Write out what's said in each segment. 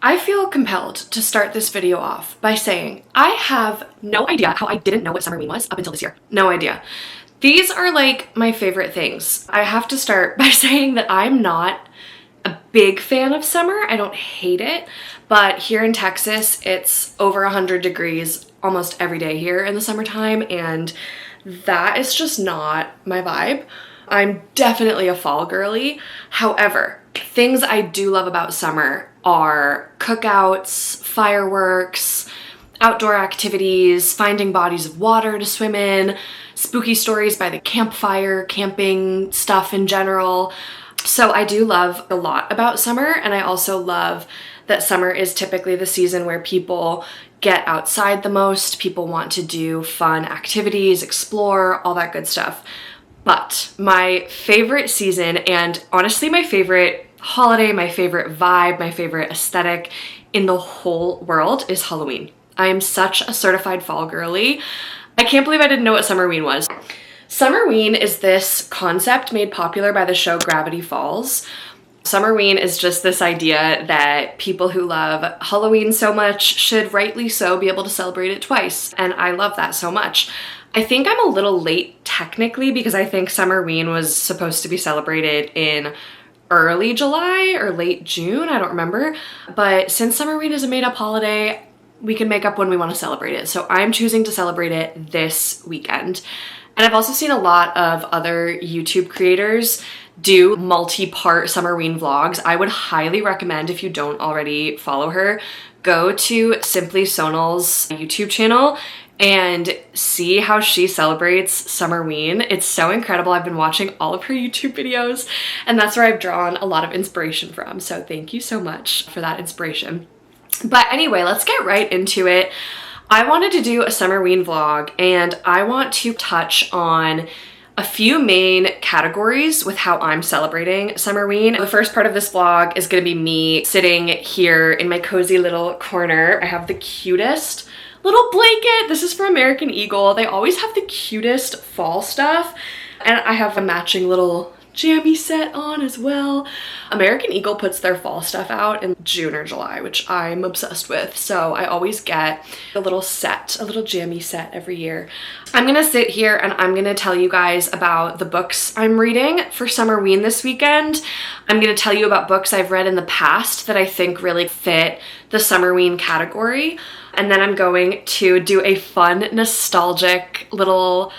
I feel compelled to start this video off by saying I have no idea how I didn't know what Summerween was up until this year. No idea. These are like my favorite things. I have to start by saying that I'm not a big fan of summer. I don't hate it, but here in Texas, it's over 100 degrees almost every day here in the summertime, and that is just not my vibe. I'm definitely a fall girly. However, things I do love about summer are cookouts, fireworks, outdoor activities, finding bodies of water to swim in, spooky stories by the campfire, camping stuff in general. So I do love a lot about summer, and I also love that summer is typically the season where people get outside the most, people want to do fun activities, explore, all that good stuff. But my favorite season, and honestly my favorite holiday, my favorite vibe, my favorite aesthetic in the whole world is Halloween. I am such a certified fall girly. I can't believe I didn't know what Summerween was. Summerween is this concept made popular by the show Gravity Falls. Summerween is just this idea that people who love Halloween so much should rightly so be able to celebrate it twice, and I love that so much. I think I'm a little late technically because I think Summerween was supposed to be celebrated in early July or late June, I don't remember. But since Summerween is a made-up holiday, we can make up when we want to celebrate it. So I'm choosing to celebrate it this weekend. And I've also seen a lot of other YouTube creators do multi-part Summerween vlogs. I would highly recommend, if you don't already follow her, go to Simply Sonal's YouTube channel and see how she celebrates Summerween. It's so incredible. I've been watching all of her YouTube videos, and that's where I've drawn a lot of inspiration from. So thank you so much for that inspiration. But anyway, let's get right into it. I wanted to do a Summerween vlog, and I want to touch on a few main categories with how I'm celebrating Summerween. The first part of this vlog is gonna be me sitting here in my cozy little corner. I have the cutest little blanket. This is from American Eagle. They always have the cutest fall stuff, and I have a matching little jammy set on as well. American Eagle puts their fall stuff out in June or July, which I'm obsessed with. So I always get a little set, a little jammy set every year. I'm gonna sit here and I'm gonna tell you guys about the books I'm reading for Summerween this weekend. I'm gonna tell you about books I've read in the past that I think really fit the Summerween category. And then I'm going to do a fun, nostalgic little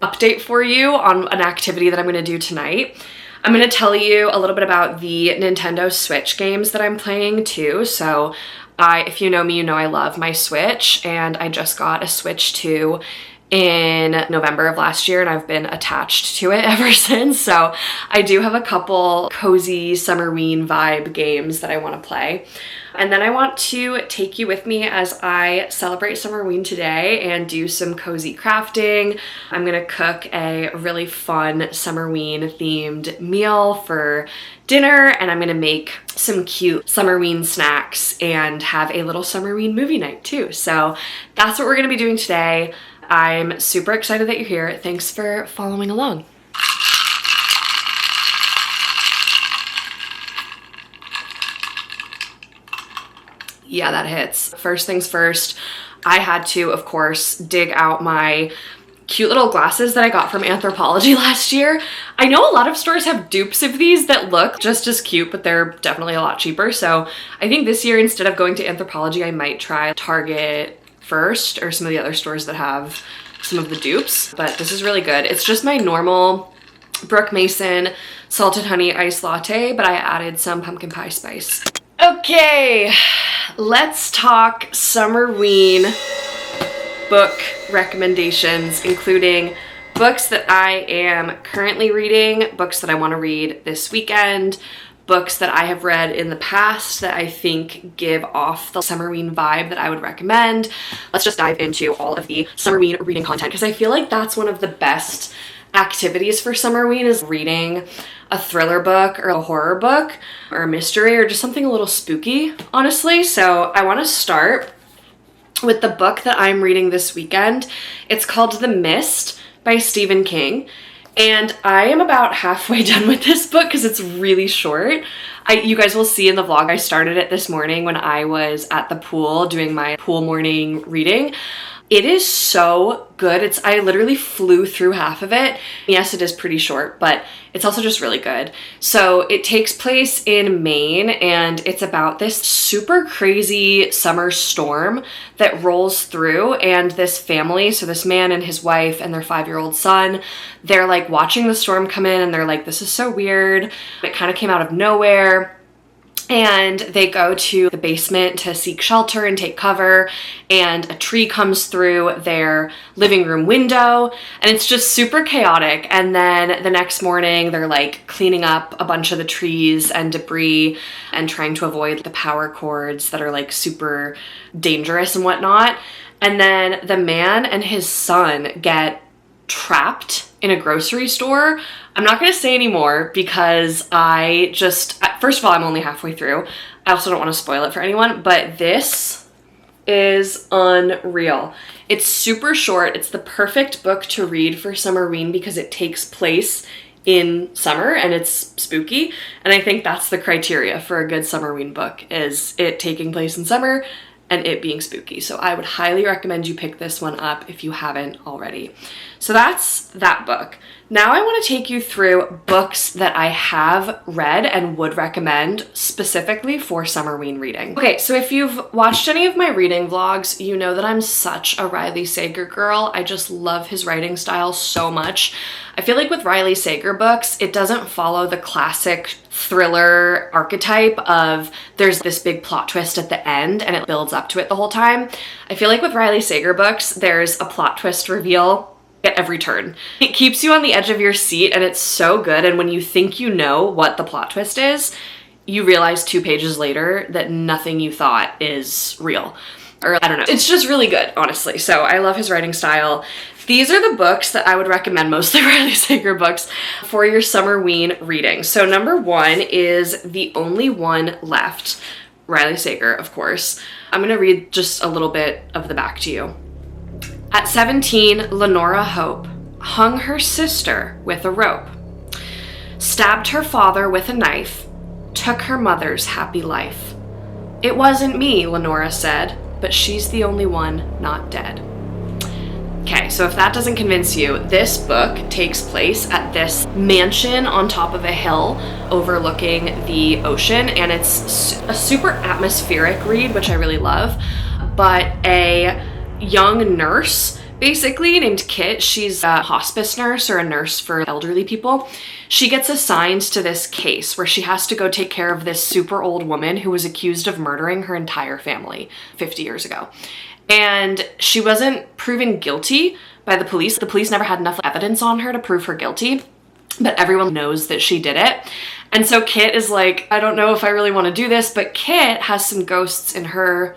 update for you on an activity that I'm gonna do tonight. I'm gonna tell you a little bit about the Nintendo Switch games that I'm playing too. So if you know me, you know I love my Switch, and I just got a Switch 2 in November of last year, and I've been attached to it ever since. So I do have a couple cozy Summerween vibe games that I wanna play. And then I want to take you with me as I celebrate Summerween today and do some cozy crafting. I'm gonna cook a really fun Summerween themed meal for dinner, and I'm gonna make some cute Summerween snacks and have a little Summerween movie night too. So that's what we're gonna be doing today. I'm super excited that you're here. Thanks for following along. Yeah, that hits. First things first, I had to, of course, dig out my cute little glasses that I got from Anthropologie last year. I know a lot of stores have dupes of these that look just as cute, but they're definitely a lot cheaper. So I think this year, instead of going to Anthropologie, I might try Target first, or some of the other stores that have some of the dupes. But this is really good. It's just my normal Brooke Mason salted honey iced latte, but I added some pumpkin pie spice. Okay, let's talk Summerween book recommendations, including books that I am currently reading, books that I want to read this weekend, books that I have read in the past that I think give off the Summerween vibe that I would recommend. Let's just dive into all of the Summerween reading content, because I feel like that's one of the best activities for Summerween, is reading a thriller book or a horror book or a mystery or just something a little spooky, honestly. So I want to start with the book that I'm reading this weekend. It's called The Mist by Stephen King. And I am about halfway done with this book because it's really short. You guys will see in the vlog, I started it this morning when I was at the pool doing my pool morning reading. It is so good. I literally flew through half of it. Yes, it is pretty short, but it's also just really good. So it takes place in Maine, and it's about this super crazy summer storm that rolls through, and this family, so this man and his wife and their 5-year-old son, they're like watching the storm come in and they're like, this is so weird. It kind of came out of nowhere. And they go to the basement to seek shelter and take cover, and a tree comes through their living room window, and it's just super chaotic. And then the next morning they're like cleaning up a bunch of the trees and debris and trying to avoid the power cords that are like super dangerous and whatnot. And then the man and his son get trapped in a grocery store. I'm not going to say any more because first of all, I'm only halfway through. I also don't want to spoil it for anyone, but this is unreal. It's super short. It's the perfect book to read for Summerween because it takes place in summer and it's spooky. And I think that's the criteria for a good Summerween book, is it taking place in summer and it being spooky. So I would highly recommend you pick this one up if you haven't already. So that's that book. Now I want to take you through books that I have read and would recommend specifically for Summerween reading. Okay, so if you've watched any of my reading vlogs, you know that I'm such a Riley Sager girl. I just love his writing style so much. I feel like with Riley Sager books, it doesn't follow the classic thriller archetype of there's this big plot twist at the end and it builds up to it the whole time. I feel like with Riley Sager books, there's a plot twist reveal at every turn. It keeps you on the edge of your seat and it's so good. And when you think you know what the plot twist is, you realize 2 pages later that nothing you thought is real. Or I don't know. It's just really good, honestly. So I love his writing style. These are the books that I would recommend, mostly Riley Sager books, for your Summerween reading. So number 1 is The Only One Left. Riley Sager, of course. I'm gonna read just a little bit of the back to you. At 17, Lenora Hope hung her sister with a rope, stabbed her father with a knife, took her mother's happy life. It wasn't me, Lenora said, but she's the only one not dead. Okay, so if that doesn't convince you, this book takes place at this mansion on top of a hill overlooking the ocean, and it's a super atmospheric read, which I really love. But a young nurse, basically, named Kit, she's a hospice nurse or a nurse for elderly people. She gets assigned to this case where she has to go take care of this super old woman who was accused of murdering her entire family 50 years ago. And she wasn't proven guilty by the police. The police never had enough evidence on her to prove her guilty, but everyone knows that she did it. And so Kit is like, I don't know if I really want to do this, but Kit has some ghosts in her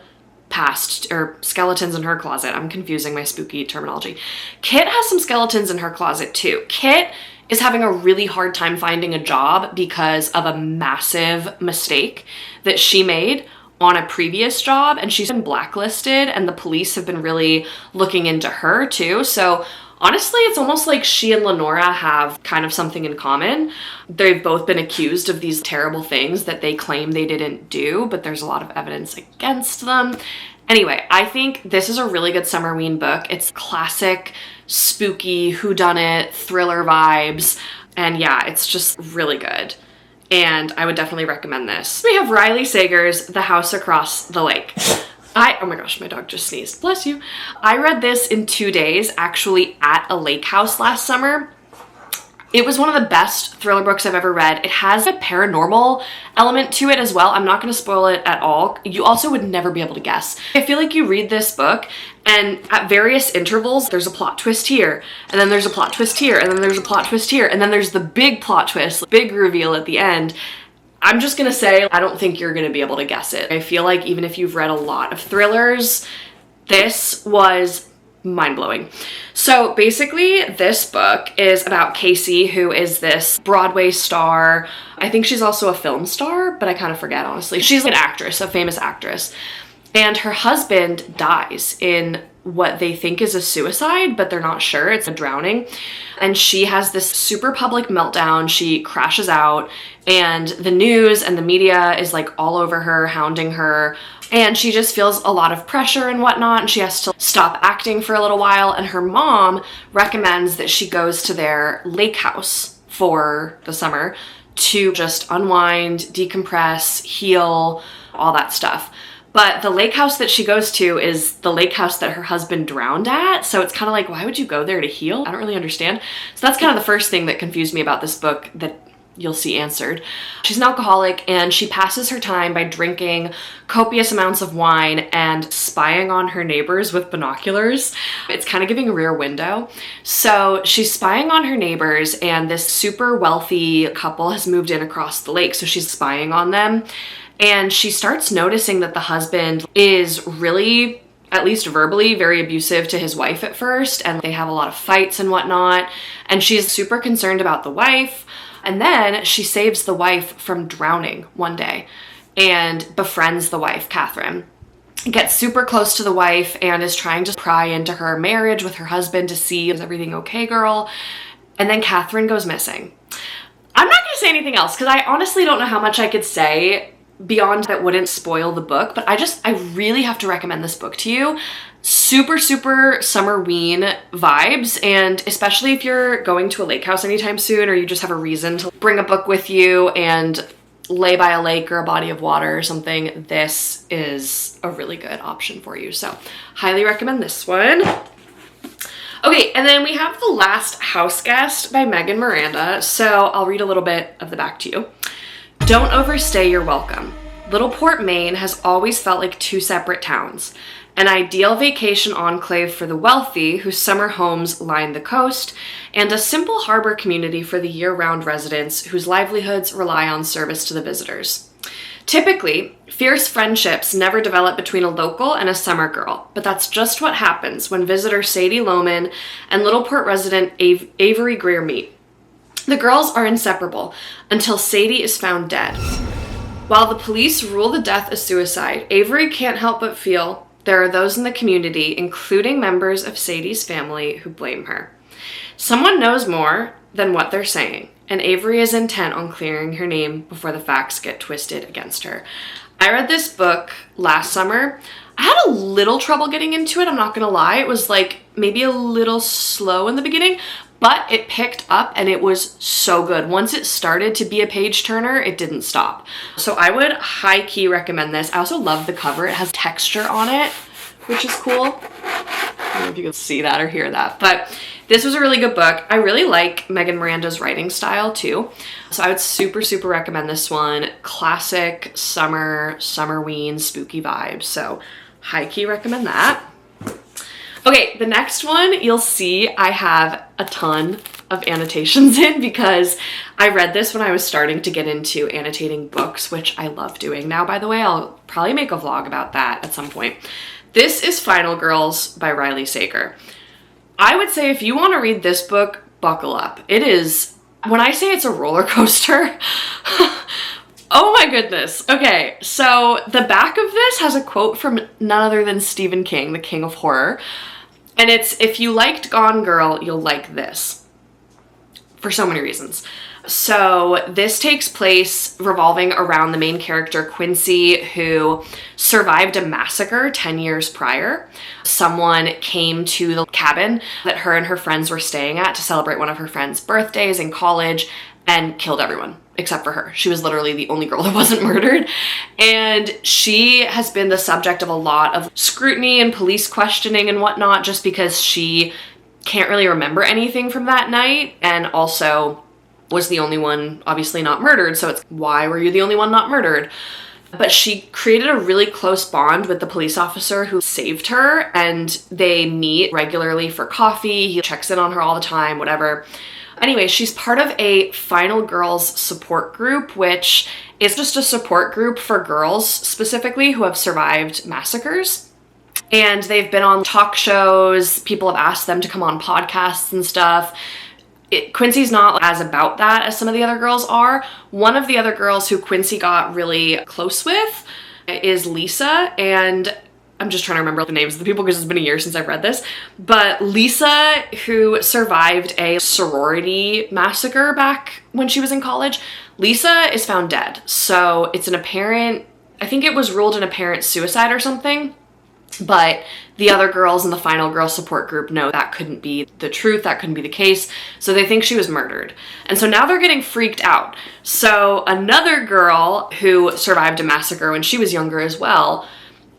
past, or skeletons in her closet. I'm confusing my spooky terminology. Kit has some skeletons in her closet too. Kit is having a really hard time finding a job because of a massive mistake that she made on a previous job, and she's been blacklisted, and the police have been really looking into her too. So honestly, it's almost like she and Lenora have kind of something in common. They've both been accused of these terrible things that they claim they didn't do, but there's a lot of evidence against them. Anyway, I think this is a really good Summerween book. It's classic, spooky, whodunit, thriller vibes, and yeah, it's just really good. And I would definitely recommend this. We have Riley Sager's The House Across the Lake. Oh my gosh, my dog just sneezed. Bless you. I read this in 2 days, actually at a lake house last summer. It was one of the best thriller books I've ever read. It has a paranormal element to it as well. I'm not going to spoil it at all. You also would never be able to guess. I feel like you read this book and at various intervals, there's a plot twist here, and then there's a plot twist here, and then there's a plot twist here, and then there's the big plot twist, big reveal at the end. I'm just gonna say, I don't think you're gonna be able to guess it. I feel like even if you've read a lot of thrillers, this was mind-blowing. So basically, this book is about Casey, who is this Broadway star. I think she's also a film star, but I kind of forget, honestly. She's an actress, a famous actress. And her husband dies in what they think is a suicide, but they're not sure. It's a drowning. And she has this super public meltdown. She crashes out, and the news and the media is like all over her, hounding her. And she just feels a lot of pressure and whatnot, and she has to stop acting for a little while. And her mom recommends that she goes to their lake house for the summer to just unwind, decompress, heal, all that stuff. But the lake house that she goes to is the lake house that her husband drowned at. So it's kind of like, why would you go there to heal? I don't really understand. So that's kind of the first thing that confused me about this book that you'll see answered. She's an alcoholic, and she passes her time by drinking copious amounts of wine and spying on her neighbors with binoculars. It's kind of giving Rear Window. So she's spying on her neighbors, and this super wealthy couple has moved in across the lake. So she's spying on them. And she starts noticing that the husband is really, at least verbally, very abusive to his wife at first, and they have a lot of fights and whatnot. And she's super concerned about the wife. And then she saves the wife from drowning one day and befriends the wife, Catherine. Gets super close to the wife and is trying to pry into her marriage with her husband to see, is everything okay, girl? And then Catherine goes missing. I'm not going to say anything else because I honestly don't know how much I could say beyond that wouldn't spoil the book, but I really have to recommend this book to you. Super, super Summerween vibes, and especially if you're going to a lake house anytime soon, or you just have a reason to bring a book with you and lay by a lake or a body of water or something, this is a really good option for you. So highly recommend this one. Okay, and then we have The Last House Guest by Megan Miranda. So I'll read a little bit of the back to you. Don't overstay your welcome. Littleport, Maine has always felt like two separate towns. An ideal vacation enclave for the wealthy whose summer homes line the coast, and a simple harbor community for the year-round residents whose livelihoods rely on service to the visitors. Typically, fierce friendships never develop between a local and a summer girl, but that's just what happens when visitor Sadie Lohman and Littleport resident Avery Greer meet. The girls are inseparable until Sadie is found dead. While the police rule the death a suicide, Avery can't help but feel there are those in the community, including members of Sadie's family, who blame her. Someone knows more than what they're saying, and Avery is intent on clearing her name before the facts get twisted against her. I read this book last summer. I had a little trouble getting into it, I'm not gonna lie. It was like maybe a little slow in the beginning, but it picked up and it was so good. Once it started to be a page turner, it didn't stop. So I would high key recommend this. I also love the cover. It has texture on it, which is cool. I don't know if you can see that or hear that, but this was a really good book. I really like Megan Miranda's writing style too. So I would super, super recommend this one. Classic Summerween, spooky vibes. So high key recommend that. Okay, the next one you'll see I have a ton of annotations in because I read this when I was starting to get into annotating books, which I love doing now, by the way. I'll probably make a vlog about that at some point. This is Final Girls by Riley Sager. I would say if you want to read this book, buckle up. It is, when I say it's a roller coaster, oh my goodness. Okay, so the back of this has a quote from none other than Stephen King, the king of horror. And it's, if you liked Gone Girl, you'll like this. For so many reasons. So this takes place revolving around the main character, Quincy, who survived a massacre 10 years prior. Someone came to the cabin that her and her friends were staying at to celebrate one of her friends' birthdays in college and killed everyone except for her. She was literally the only girl that wasn't murdered. And she has been the subject of a lot of scrutiny and police questioning and whatnot just because she can't really remember anything from that night, and also was the only one obviously not murdered. So it's, why were you the only one not murdered? But she created a really close bond with the police officer who saved her, and they meet regularly for coffee. He checks in on her all the time, whatever. Anyway, she's part of a Final Girls support group, which is just a support group for girls specifically who have survived massacres. And they've been on talk shows. People have asked them to come on podcasts and stuff. Quincy's not as about that as some of the other girls are. One of the other girls who Quincy got really close with is Lisa, and I'm just trying to remember the names of the people because it's been a year since I've read this. But Lisa, who survived a sorority massacre back when she was in college, Lisa is found dead. So it's an apparent, I think it was ruled an apparent suicide or something. But the other girls in the final girl support group know that couldn't be the truth, that couldn't be the case, so they think she was murdered. And so now they're getting freaked out. So another girl who survived a massacre when she was younger as well,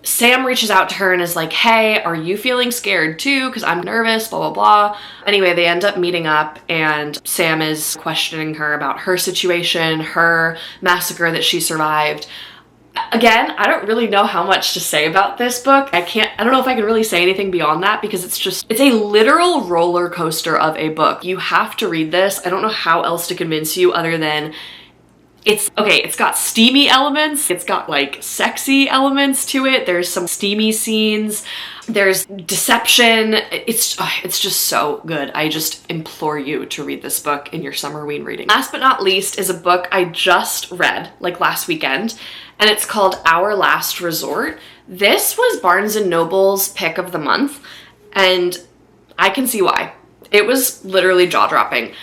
Sam reaches out to her and is like, hey, are you feeling scared too? Because I'm nervous, blah, blah, blah. Anyway, they end up meeting up and Sam is questioning her about her situation, her massacre that she survived. Again, I don't really know how much to say about this book. I don't know if I can really say anything beyond that because it's a literal roller coaster of a book. You have to read this. I don't know how else to convince you other than it's got steamy elements. It's got like sexy elements to it. There's some steamy scenes. There's deception. It's just so good. I just implore you to read this book in your Summerween reading. Last but not least is a book I just read like last weekend, and it's called Our Last Resort. This was Barnes & Noble's pick of the month, and I can see why. It was literally jaw-dropping.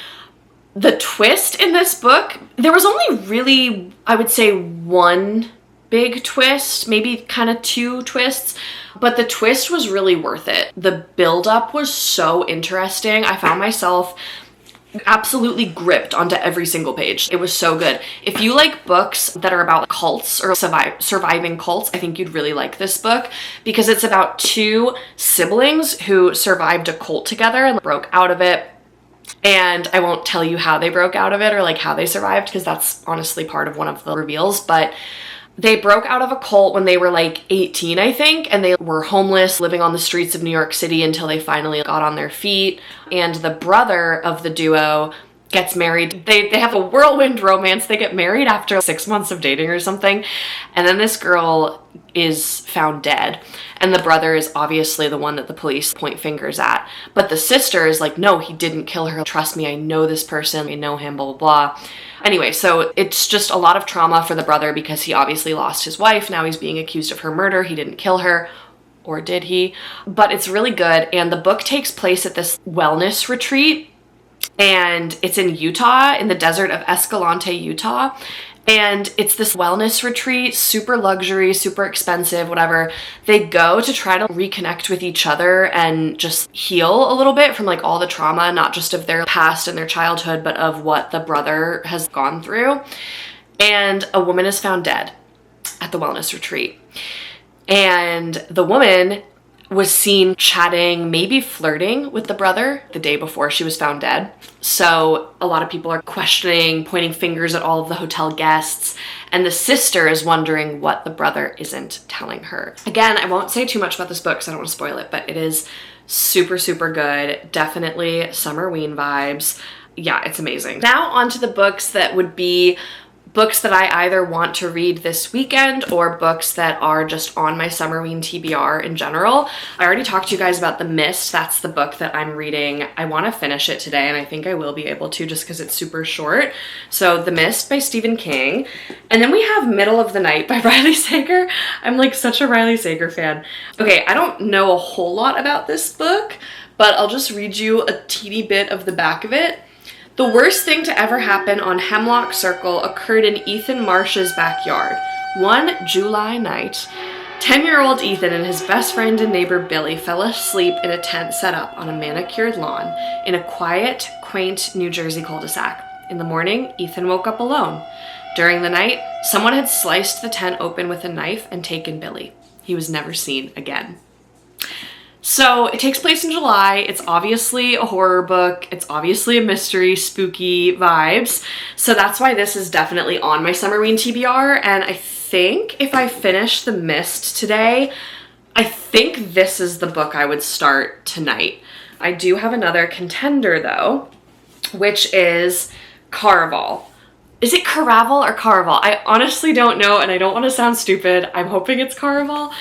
The twist in this book, there was only really, I would say, one big twist, maybe kind of two twists, but the twist was really worth it. The buildup was so interesting. I found myself absolutely gripped onto every single page. It was so good. If you like books that are about cults or surviving cults, I think you'd really like this book because it's about two siblings who survived a cult together and broke out of it. And I won't tell you how they broke out of it or like how they survived because that's honestly part of one of the reveals, but they broke out of a cult when they were like 18, I think, and they were homeless, living on the streets of New York City until they finally got on their feet. And the brother of the duo gets married. They have a whirlwind romance. They get married after 6 months of dating or something. And then this girl is found dead. And the brother is obviously the one that the police point fingers at. But the sister is like, no, he didn't kill her. Trust me, I know this person. I know him, blah, blah, blah. Anyway, so it's just a lot of trauma for the brother because he obviously lost his wife. Now he's being accused of her murder. He didn't kill her. Or did he? But it's really good. And the book takes place at this wellness retreat. And it's in Utah, in the desert of Escalante, Utah. And it's this wellness retreat, super luxury, super expensive, whatever. They go to try to reconnect with each other and just heal a little bit from like all the trauma, not just of their past and their childhood, but of what the brother has gone through. And a woman is found dead at the wellness retreat. And the woman was seen chatting, maybe flirting with the brother the day before she was found dead. So a lot of people are questioning, pointing fingers at all of the hotel guests, and the sister is wondering what the brother isn't telling her. Again, I won't say too much about this book because I don't want to spoil it, but it is super, super good. Definitely Summerween vibes. Yeah, it's amazing. Now on to the books that would be books that I either want to read this weekend or books that are just on my Summerween TBR in general. I already talked to you guys about The Mist. That's the book that I'm reading. I want to finish it today, and I think I will be able to just because it's super short. So The Mist by Stephen King. And then we have Middle of the Night by Riley Sager. I'm like such a Riley Sager fan. Okay, I don't know a whole lot about this book, but I'll just read you a teeny bit of the back of it. The worst thing to ever happen on Hemlock Circle occurred in Ethan Marsh's backyard. One July night, 10-year-old Ethan and his best friend and neighbor Billy fell asleep in a tent set up on a manicured lawn in a quiet, quaint New Jersey cul-de-sac. In the morning, Ethan woke up alone. During the night, someone had sliced the tent open with a knife and taken Billy. He was never seen again. So it takes place in July. It's obviously a horror book. It's obviously a mystery, spooky vibes. So that's why this is definitely on my Summerween TBR. And I think if I finish The Mist today, I think this is the book I would start tonight. I do have another contender though, which is Caraval. Is it Caraval or Caraval? I honestly don't know, and I don't want to sound stupid. I'm hoping it's Caraval.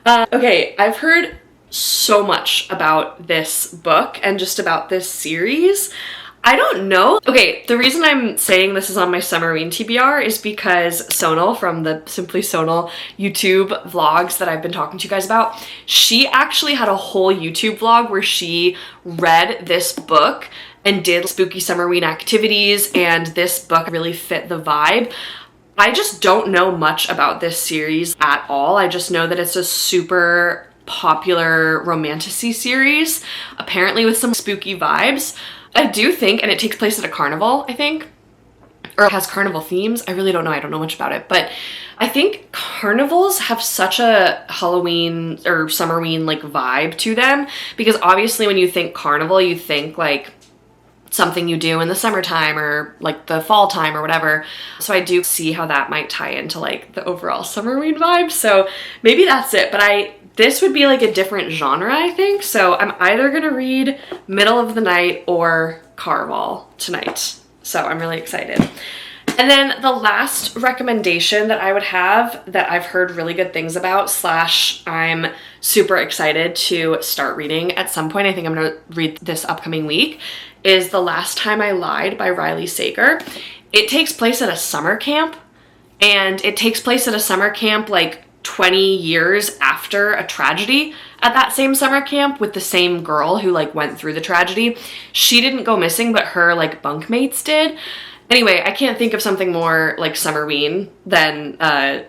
Okay, I've heard so much about this book and just about this series. I don't know. Okay, the reason I'm saying this is on my Summerween TBR is because Sonal from the Simply Sonal YouTube vlogs that I've been talking to you guys about, she actually had a whole YouTube vlog where she read this book and did spooky Summerween activities, and this book really fit the vibe. I just don't know much about this series at all. I just know that it's a super popular romantasy series, apparently with some spooky vibes. I do think, and it takes place at a carnival, I think, or it has carnival themes. I really don't know. I don't know much about it, but I think carnivals have such a Halloween or Summerween like vibe to them, because obviously when you think carnival, you think like something you do in the summertime or like the fall time or whatever. So I do see how that might tie into like the overall Summerween vibe. So maybe that's it, but this would be like a different genre, I think. So I'm either gonna read Middle of the Night or Carnival tonight. So I'm really excited. And then the last recommendation that I would have that I've heard really good things about / I'm super excited to start reading at some point, I think I'm gonna read this upcoming week, is The Last Time I Lied by Riley Sager. It takes place at a summer camp, and it takes place at a summer camp like 20 years after a tragedy at that same summer camp with the same girl who like went through the tragedy. She didn't go missing, but her like bunkmates did. Anyway, I can't think of something more like Summerween than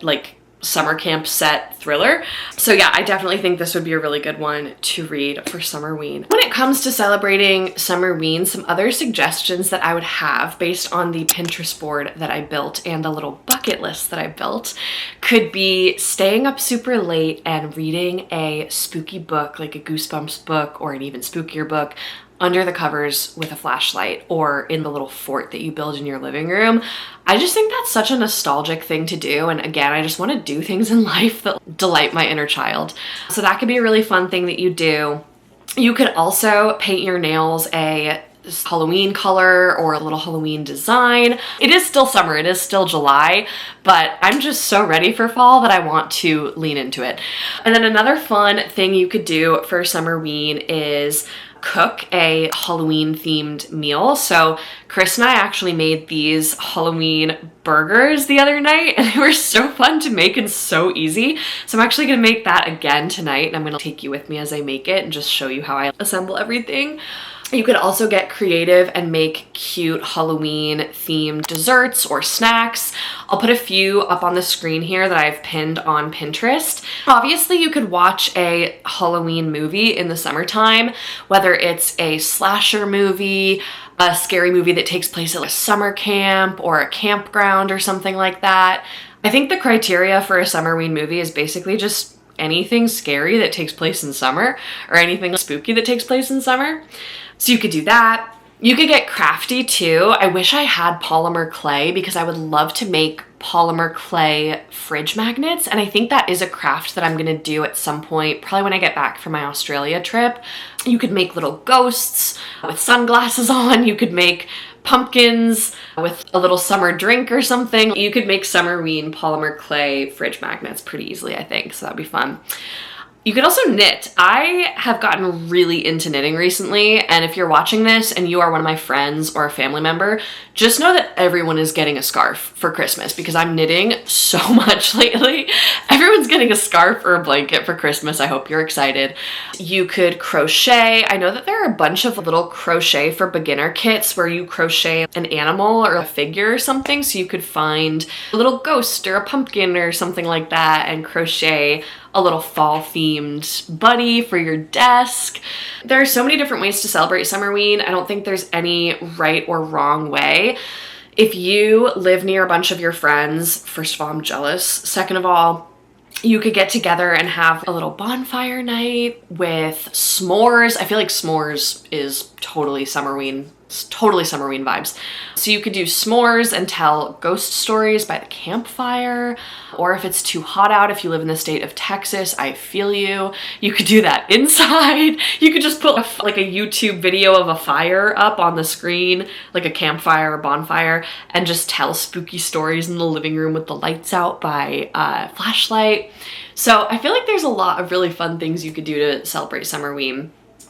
like summer camp set thriller. So yeah, I definitely think this would be a really good one to read for Summerween. When it comes to celebrating Summerween, some other suggestions that I would have based on the Pinterest board that I built and the little bucket list that I built could be staying up super late and reading a spooky book, like a Goosebumps book or an even spookier book, under the covers with a flashlight or in the little fort that you build in your living room. I just think that's such a nostalgic thing to do. And again, I just want to do things in life that delight my inner child. So that could be a really fun thing that you do. You could also paint your nails a Halloween color or a little Halloween design. It is still summer, it is still July, but I'm just so ready for fall that I want to lean into it. And then another fun thing you could do for Summerween is cook a Halloween themed meal. So Chris and I actually made these Halloween burgers the other night, and they were so fun to make and so easy. So I'm actually gonna make that again tonight, and I'm gonna take you with me as I make it and just show you how I assemble everything. You could also get creative and make cute Halloween themed desserts or snacks. I'll put a few up on the screen here that I've pinned on Pinterest. Obviously, you could watch a Halloween movie in the summertime, whether it's a slasher movie, a scary movie that takes place at a summer camp or a campground or something like that. I think the criteria for a Summerween movie is basically just anything scary that takes place in summer or anything spooky that takes place in summer. So you could do that. You could get crafty too. I wish I had polymer clay because I would love to make polymer clay fridge magnets. And I think that is a craft that I'm gonna do at some point, probably when I get back from my Australia trip. You could make little ghosts with sunglasses on. You could make pumpkins with a little summer drink or something. You could make Summerween polymer clay fridge magnets pretty easily, I think. So that'd be fun. You could also knit. I have gotten really into knitting recently, and if you're watching this and you are one of my friends or a family member, just know that everyone is getting a scarf for Christmas because I'm knitting so much lately. Everyone's getting a scarf or a blanket for Christmas. I hope you're excited. You could crochet. I know that there are a bunch of little crochet for beginner kits where you crochet an animal or a figure or something, so you could find a little ghost or a pumpkin or something like that and crochet a little fall themed buddy for your desk. There are so many different ways to celebrate Summerween. I don't think there's any right or wrong way. If you live near a bunch of your friends, first of all, I'm jealous. Second of all, you could get together and have a little bonfire night with s'mores. I feel like s'mores is totally Summerween. It's totally Summerween vibes. So you could do s'mores and tell ghost stories by the campfire, or if it's too hot out, if you live in the state of Texas, I feel you. You could do that inside. You could just put like a YouTube video of a fire up on the screen, like a campfire or bonfire, and just tell spooky stories in the living room with the lights out by flashlight. So I feel like there's a lot of really fun things you could do to celebrate Summerween.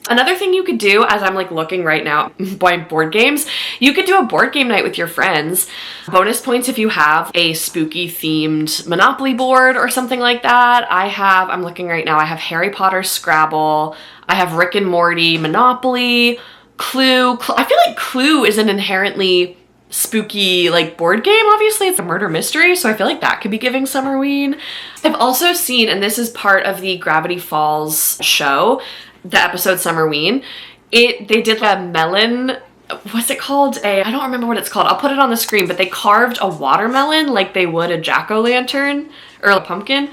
Another thing you could do, as I'm like looking right now, board games, you could do a board game night with your friends. Bonus points if you have a spooky themed Monopoly board or something like that. I'm looking right now, I have Harry Potter Scrabble, I have Rick and Morty Monopoly, Clue. I feel like Clue is an inherently spooky like board game. Obviously it's a murder mystery, so I feel like that could be giving Summerween. I've also seen, and this is part of the Gravity Falls show, the episode Summerween, they did a melon, what's it called? I don't remember what it's called. I'll put it on the screen, but they carved a watermelon like they would a jack-o'-lantern or a pumpkin.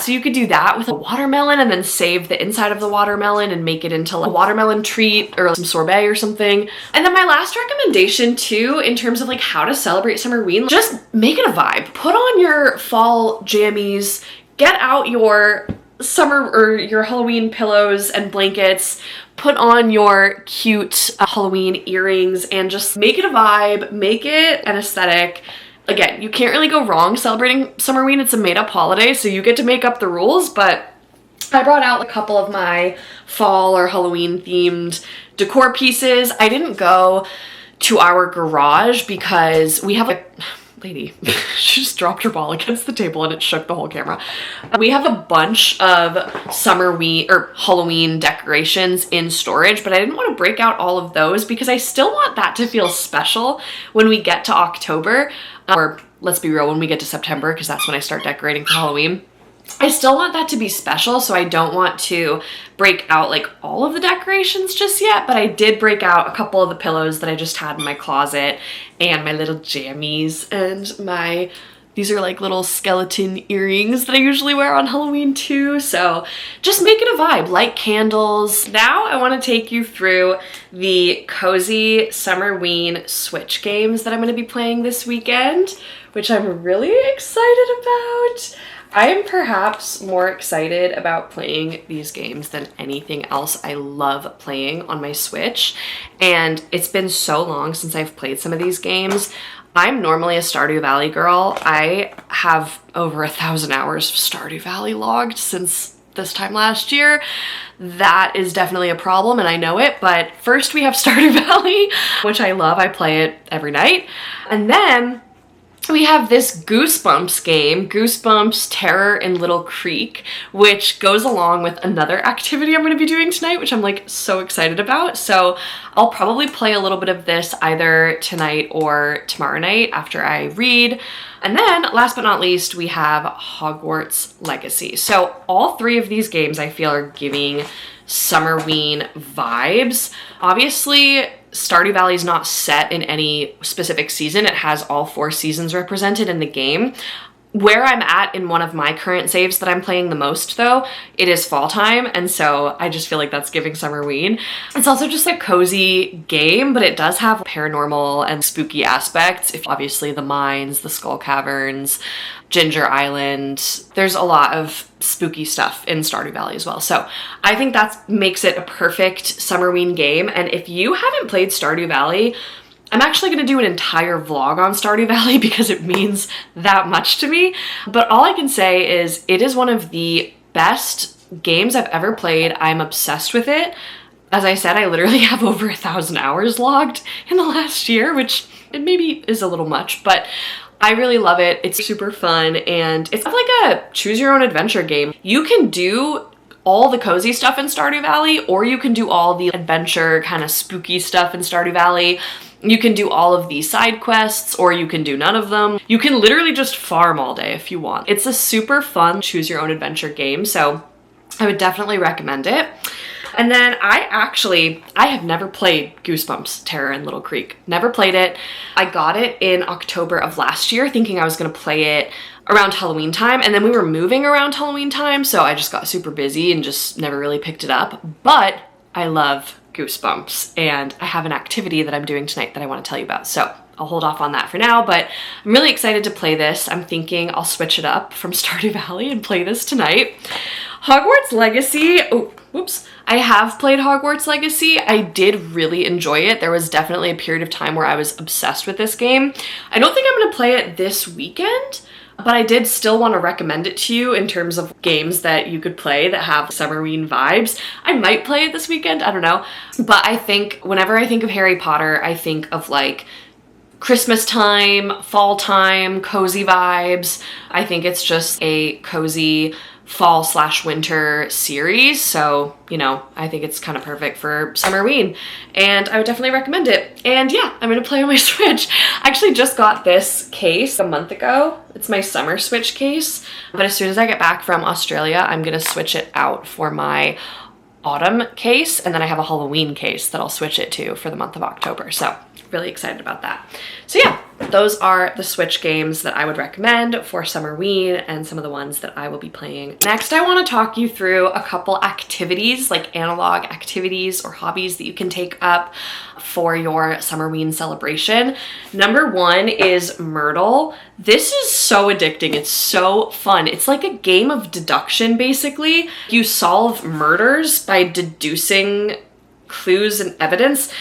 So you could do that with a watermelon and then save the inside of the watermelon and make it into like a watermelon treat or some sorbet or something. And then my last recommendation too, in terms of like how to celebrate Summerween, just make it a vibe. Put on your fall jammies, get out your summer or your Halloween pillows and blankets, put on your cute Halloween earrings, and just make it a vibe, make it an aesthetic. Again, you can't really go wrong celebrating Summerween. It's a made-up holiday, so you get to make up the rules, but I brought out a couple of my fall or Halloween themed decor pieces. I didn't go to our garage because we have a lady, she just dropped her ball against the table and it shook the whole camera. We have a bunch of Summerween or Halloween decorations in storage, but I didn't want to break out all of those because I still want that to feel special when we get to October, or let's be real, when we get to September, because that's when I start decorating for Halloween. I still want that to be special, so I don't want to break out like all of the decorations just yet, but I did break out a couple of the pillows that I just had in my closet and my little jammies and these are like little skeleton earrings that I usually wear on Halloween too. So just make it a vibe, light candles. Now I want to take you through the cozy Summerween Switch games that I'm going to be playing this weekend, which I'm really excited about. I am perhaps more excited about playing these games than anything else. I love playing on my Switch, and it's been so long since I've played some of these games. I'm normally a Stardew Valley girl. I have over 1,000 hours of Stardew Valley logged since this time last year. That is definitely a problem, and I know it, but first we have Stardew Valley, which I love. I play it every night. And then we have this Goosebumps game, Goosebumps Terror in Little Creek, which goes along with another activity I'm going to be doing tonight, which I'm like so excited about. So I'll probably play a little bit of this either tonight or tomorrow night after I read. And then last but not least, we have Hogwarts Legacy. So all three of these games I feel are giving Summerween vibes. Obviously, Stardew Valley is not set in any specific season. It has all 4 seasons represented in the game. Where I'm at in one of my current saves that I'm playing the most though, it is fall time, and so I just feel like that's giving Summerween. It's also just a cozy game, but it does have paranormal and spooky aspects. If obviously the mines, the skull caverns, Ginger Island, there's a lot of spooky stuff in Stardew Valley as well. So I think that makes it a perfect Summerween game, and if you haven't played Stardew Valley, I'm actually going to do an entire vlog on Stardew Valley because it means that much to me. But all I can say is it is one of the best games I've ever played. I'm obsessed with it. As I said, I literally have over 1,000 hours logged in the last year, which it maybe is a little much, but I really love it. It's super fun, and it's like a choose your own adventure game. You can do all the cozy stuff in Stardew Valley, or you can do all the adventure kind of spooky stuff in Stardew Valley. You can do all of the side quests, or you can do none of them. You can literally just farm all day if you want. It's a super fun choose your own adventure game, so I would definitely recommend it. And then I have never played Goosebumps Terror in Little Creek. Never played it. I got it in October of last year thinking I was gonna play it around Halloween time, and then we were moving around Halloween time, so I just got super busy and just never really picked it up. But I love Goosebumps, and I have an activity that I'm doing tonight that I want to tell you about, so I'll hold off on that for now, but I'm really excited to play this. I'm thinking I'll switch it up from Stardew Valley and play this tonight. Hogwarts Legacy, oh, whoops. I have played Hogwarts Legacy. I did really enjoy it. There was definitely a period of time where I was obsessed with this game. I don't think I'm gonna play it this weekend. but I did still want to recommend it to you in terms of games that you could play that have Summerween vibes. I might play it this weekend, I don't know. But I think whenever I think of Harry Potter, I think of like Christmas time, fall time, cozy vibes. I think it's just a cozy fall/winter series, so you know, I think it's kind of perfect for Summerween, and I would definitely recommend it. And yeah, I'm gonna play on my Switch. I actually just got this case a month ago. It's my summer Switch case, but as soon as I get back from Australia, I'm gonna switch it out for my autumn case, and then I have a Halloween case that I'll switch it to for the month of October, so really excited about that. So yeah, those are the Switch games that I would recommend for Summerween and some of the ones that I will be playing. Next, I want to talk you through a couple activities, like analog activities or hobbies that you can take up for your Summerween celebration. Number one is Myrtle. This is so addicting. It's so fun. It's like a game of deduction, basically. You solve murders by deducing clues and evidence.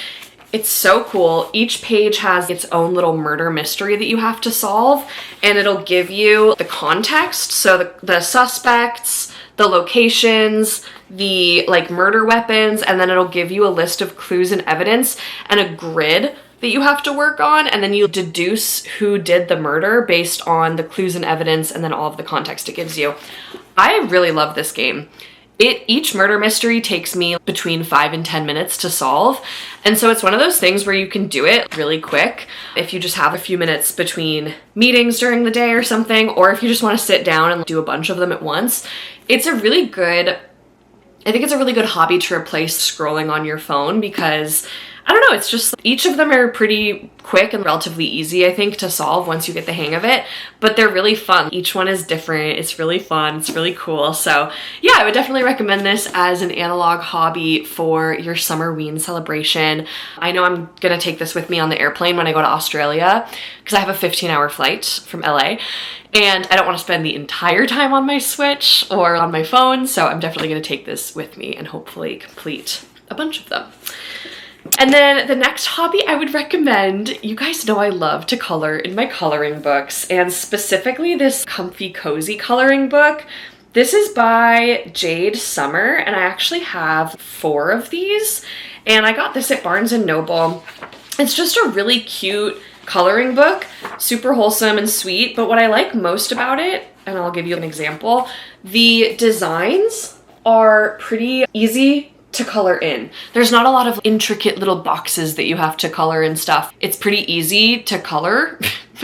It's so cool. Each page has its own little murder mystery that you have to solve, and it'll give you the context, so the suspects, the locations, the like murder weapons, and then it'll give you a list of clues and evidence and a grid that you have to work on, and then you deduce who did the murder based on the clues and evidence and then all of the context it gives you. I really love this game. Each murder mystery takes me between 5 and 10 minutes to solve. And so it's one of those things where you can do it really quick if you just have a few minutes between meetings during the day or something, or if you just want to sit down and do a bunch of them at once. I think it's a really good hobby to replace scrolling on your phone because I don't know, it's just each of them are pretty quick and relatively easy, I think, to solve once you get the hang of it, but they're really fun. Each one is different. It's really fun. It's really cool. So yeah, I would definitely recommend this as an analog hobby for your Summerween celebration. I know I'm gonna take this with me on the airplane when I go to Australia because I have a 15-hour flight from LA. And I don't want to spend the entire time on my Switch or on my phone, so I'm definitely going to take this with me and hopefully complete a bunch of them. And then the next hobby I would recommend, you guys know I love to color in my coloring books, and specifically this comfy cozy coloring book. This is by Jade Summer, and I actually have 4 of these, and I got this at Barnes & Noble. It's just a really cute coloring book, super wholesome and sweet, but what I like most about it, and I'll give you an example, the designs are pretty easy to color in. There's not a lot of intricate little boxes that you have to color and stuff. It's pretty easy to color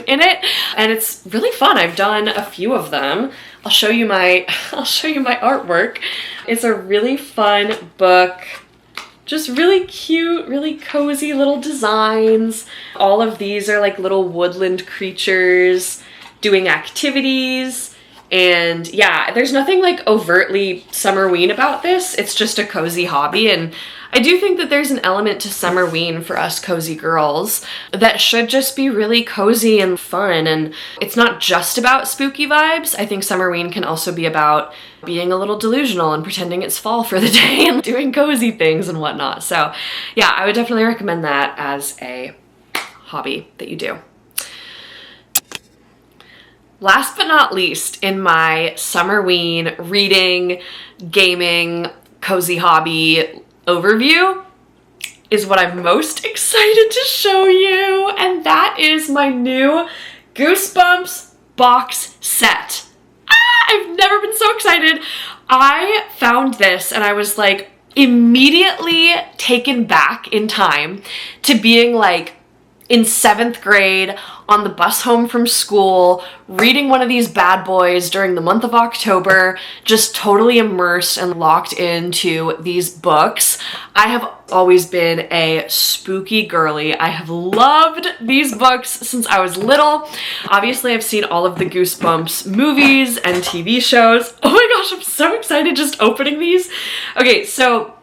in it, and it's really fun. I've done a few of them. I'll show you my artwork. It's a really fun book. Just really cute, really cozy little designs. All of these are like little woodland creatures doing activities. And yeah, there's nothing like overtly Summerween about this. It's just a cozy hobby. And I do think that there's an element to Summerween for us cozy girls that should just be really cozy and fun. And it's not just about spooky vibes. I think Summerween can also be about being a little delusional and pretending it's fall for the day and doing cozy things and whatnot. So yeah, I would definitely recommend that as a hobby that you do. Last but not least, in my Summerween reading, gaming, cozy hobby overview is what I'm most excited to show you, and that is my new Goosebumps box set. I've never been so excited. I found this and I was like immediately taken back in time to being like in 7th grade on the bus home from school, reading one of these bad boys during the month of October, just totally immersed and locked into these books. I have always been a spooky girly. I have loved these books since I was little. Obviously, I've seen all of the Goosebumps movies and TV shows. Oh my gosh, I'm so excited just opening these. Okay, so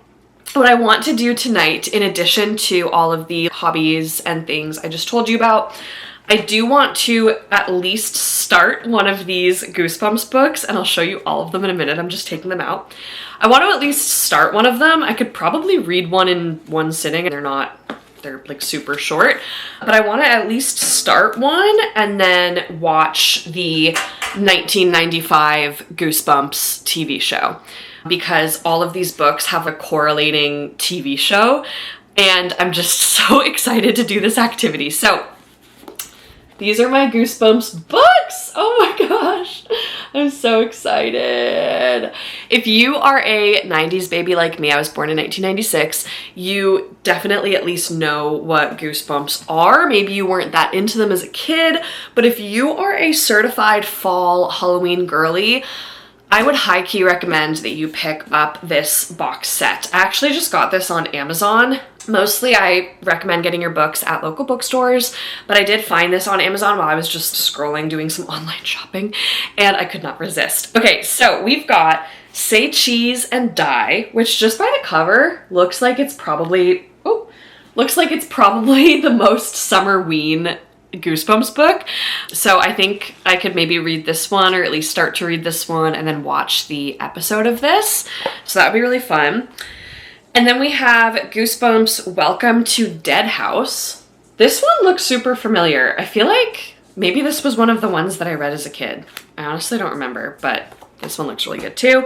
what I want to do tonight, in addition to all of the hobbies and things I just told you about, I do want to at least start one of these Goosebumps books, and I'll show you all of them in a minute. I'm just taking them out. I want to at least start one of them. I could probably read one in one sitting, and they're like super short, but I want to at least start one and then watch the 1995 Goosebumps TV show, because all of these books have a correlating TV show, and I'm just so excited to do this activity. So these are my Goosebumps books. Oh my gosh, I'm so excited. If you are a 90s baby like me, I was born in 1996, you definitely at least know what Goosebumps are. Maybe you weren't that into them as a kid, but if you are a certified fall Halloween girly, I would high-key recommend that you pick up this box set. I actually just got this on Amazon. Mostly I recommend getting your books at local bookstores, but I did find this on Amazon while I was just scrolling, doing some online shopping, and I could not resist. Okay, so we've got Say Cheese and Die, which just by the cover looks like it's probably, the most Summerween Goosebumps book. So I think I could maybe read this one, or at least start to read this one, and then watch the episode of this. So that would be really fun. And then we have Goosebumps Welcome to Dead House. This one looks super familiar. I feel like maybe this was one of the ones that I read as a kid. I honestly don't remember, but this one looks really good too.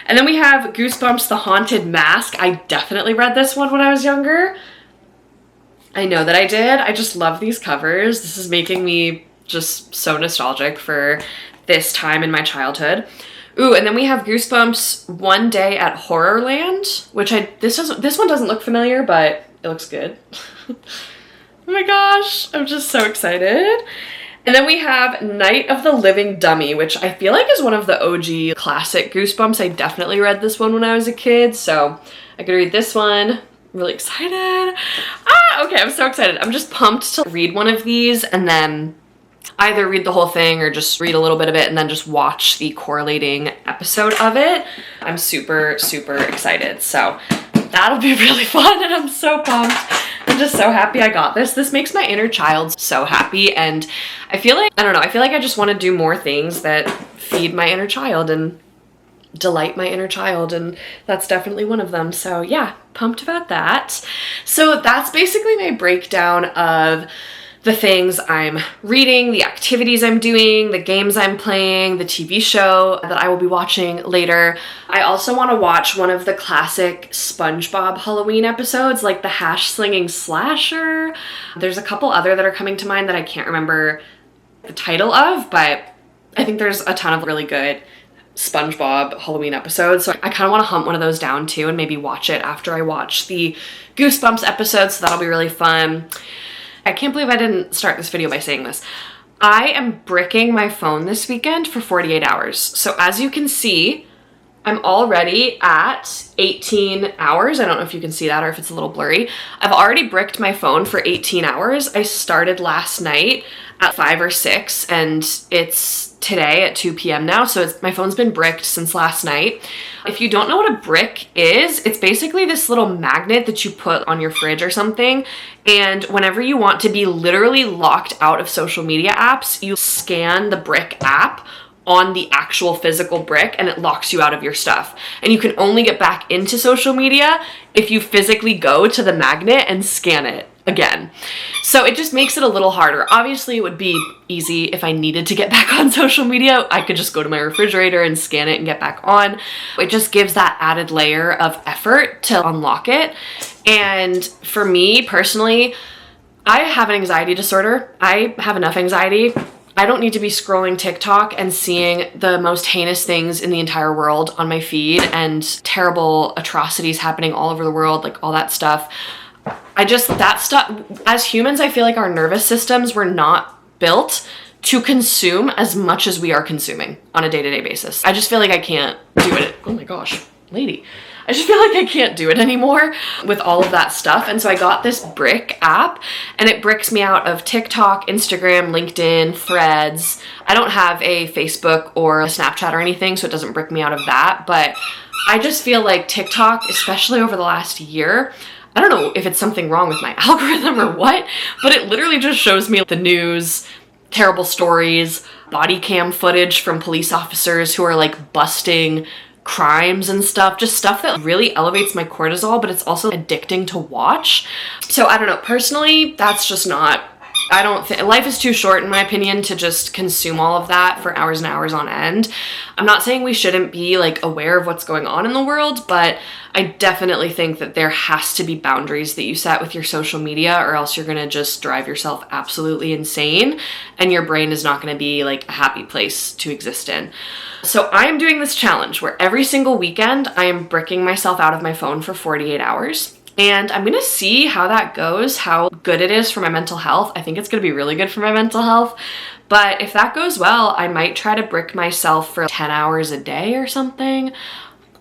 And then we have Goosebumps The Haunted Mask. I definitely read this one when I was younger. I know that I did. I just love these covers. This is making me just so nostalgic for this time in my childhood. Ooh, and then we have Goosebumps One Day at Horrorland, which this one doesn't look familiar, but it looks good. Oh my gosh, I'm just so excited. And then we have Night of the Living Dummy, which I feel like is one of the OG classic Goosebumps. I definitely read this one when I was a kid, so I could read this one. I'm really excited. Okay, I'm so excited. I'm just pumped to read one of these and then either read the whole thing or just read a little bit of it and then just watch the correlating episode of it. I'm super, super excited. So that'll be really fun, and I'm so pumped. I'm just so happy I got this. This makes my inner child so happy, and I feel like, I don't know, I feel like I just want to do more things that feed my inner child and delight my inner child, and that's definitely one of them. So yeah, pumped about that. So that's basically my breakdown of the things I'm reading, the activities I'm doing, the games I'm playing, the TV show that I will be watching later. I also want to watch one of the classic SpongeBob Halloween episodes, like the Hash Slinging Slasher. There's a couple other that are coming to mind that I can't remember the title of, but I think there's a ton of really good SpongeBob Halloween episodes, so I kind of want to hunt one of those down too and maybe watch it after I watch the Goosebumps episode, so that'll be really fun. I can't believe I didn't start this video by saying this. I am bricking my phone this weekend for 48 hours. So as you can see, I'm already at 18 hours. I don't know if you can see that or if it's a little blurry. I've already bricked my phone for 18 hours. I started last night at 5 or 6 and it's today at 2 p.m. now. So my phone's been bricked since last night. If you don't know what a brick is, it's basically this little magnet that you put on your fridge or something. And whenever you want to be literally locked out of social media apps, you scan the brick app on the actual physical brick and it locks you out of your stuff. And you can only get back into social media if you physically go to the magnet and scan it again. So it just makes it a little harder. Obviously it would be easy if I needed to get back on social media. I could just go to my refrigerator and scan it and get back on. It just gives that added layer of effort to unlock it. And for me personally, I have an anxiety disorder. I have enough anxiety. I don't need to be scrolling TikTok and seeing the most heinous things in the entire world on my feed and terrible atrocities happening all over the world, like all that stuff. That stuff, as humans, I feel like our nervous systems were not built to consume as much as we are consuming on a day-to-day basis. I just feel like I can't do it. Oh my gosh, lady. I just feel like I can't do it anymore with all of that stuff. And so I got this brick app and it bricks me out of TikTok, Instagram, LinkedIn, Threads. I don't have a Facebook or a Snapchat or anything, so it doesn't brick me out of that. But I just feel like TikTok, especially over the last year, I don't know if it's something wrong with my algorithm or what, but it literally just shows me the news, terrible stories, body cam footage from police officers who are like busting crimes and stuff, just stuff that really elevates my cortisol, but it's also addicting to watch. So I don't know, personally, that's just not I don't think life is too short, in my opinion, to just consume all of that for hours and hours on end. I'm not saying we shouldn't be like aware of what's going on in the world, but I definitely think that there has to be boundaries that you set with your social media, or else you're gonna just drive yourself absolutely insane and your brain is not gonna be like a happy place to exist in. So I am doing this challenge where every single weekend I am bricking myself out of my phone for 48 hours. And I'm gonna see how that goes, how good it is for my mental health. I think it's gonna be really good for my mental health. But if that goes well, I might try to brick myself for 10 hours a day or something.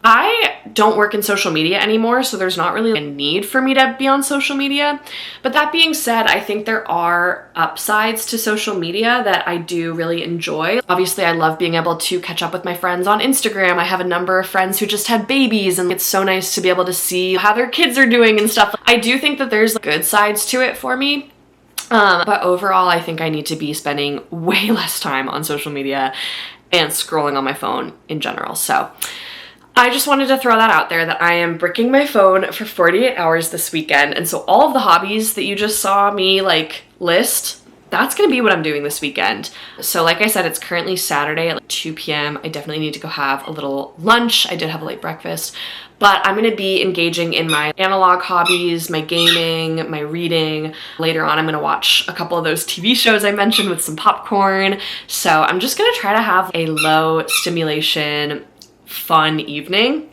I don't work in social media anymore, so there's not really a need for me to be on social media. But that being said, I think there are upsides to social media that I do really enjoy. Obviously, I love being able to catch up with my friends on Instagram. I have a number of friends who just had babies, and it's so nice to be able to see how their kids are doing and stuff. I do think that there's good sides to it for me. But overall, I think I need to be spending way less time on social media and scrolling on my phone in general. So I just wanted to throw that out there, that I am bricking my phone for 48 hours this weekend. And so all of the hobbies that you just saw me like list, that's gonna be what I'm doing this weekend. So like I said, it's currently Saturday at like 2 p.m. I definitely need to go have a little lunch. I did have a late breakfast, but I'm gonna be engaging in my analog hobbies, my gaming, my reading. Later on, I'm gonna watch a couple of those TV shows I mentioned with some popcorn. So I'm just gonna try to have a low stimulation, fun evening.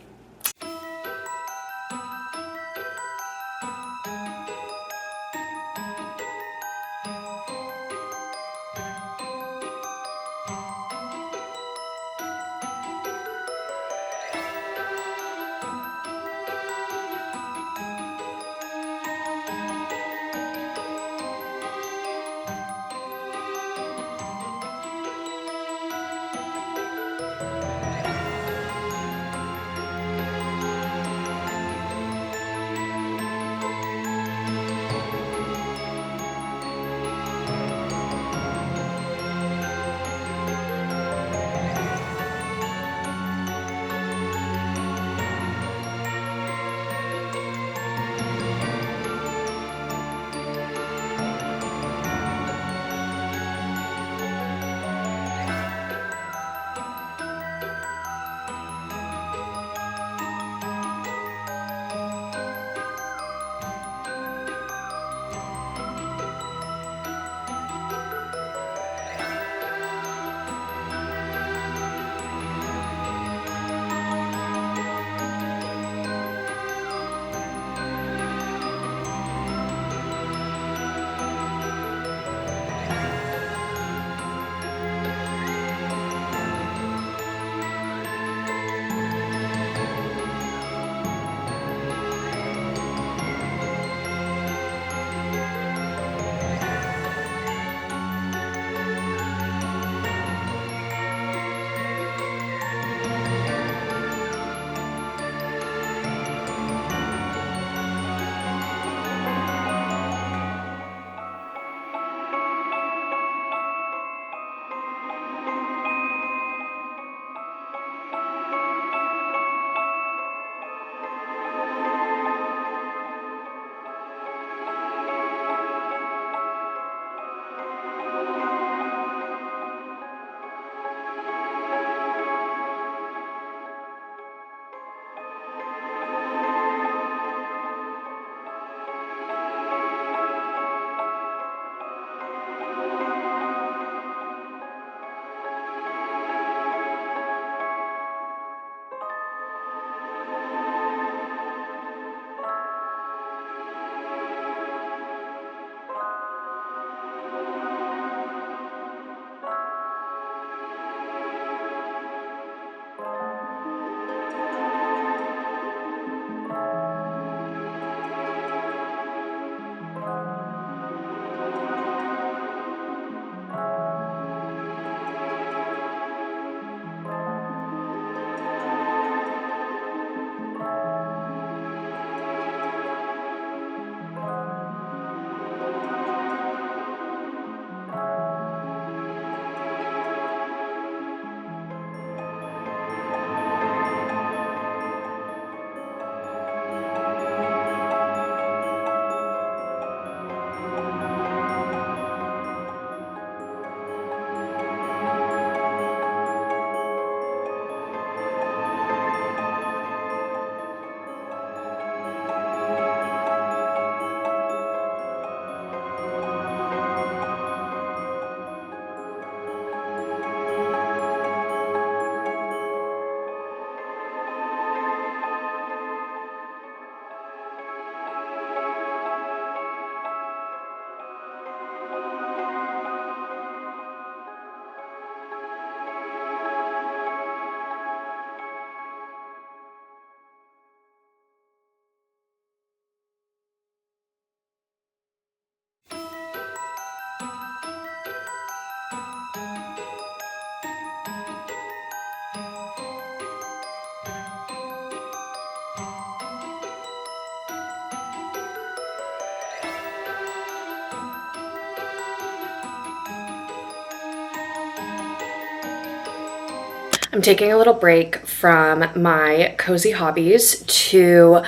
I'm taking a little break from my cozy hobbies to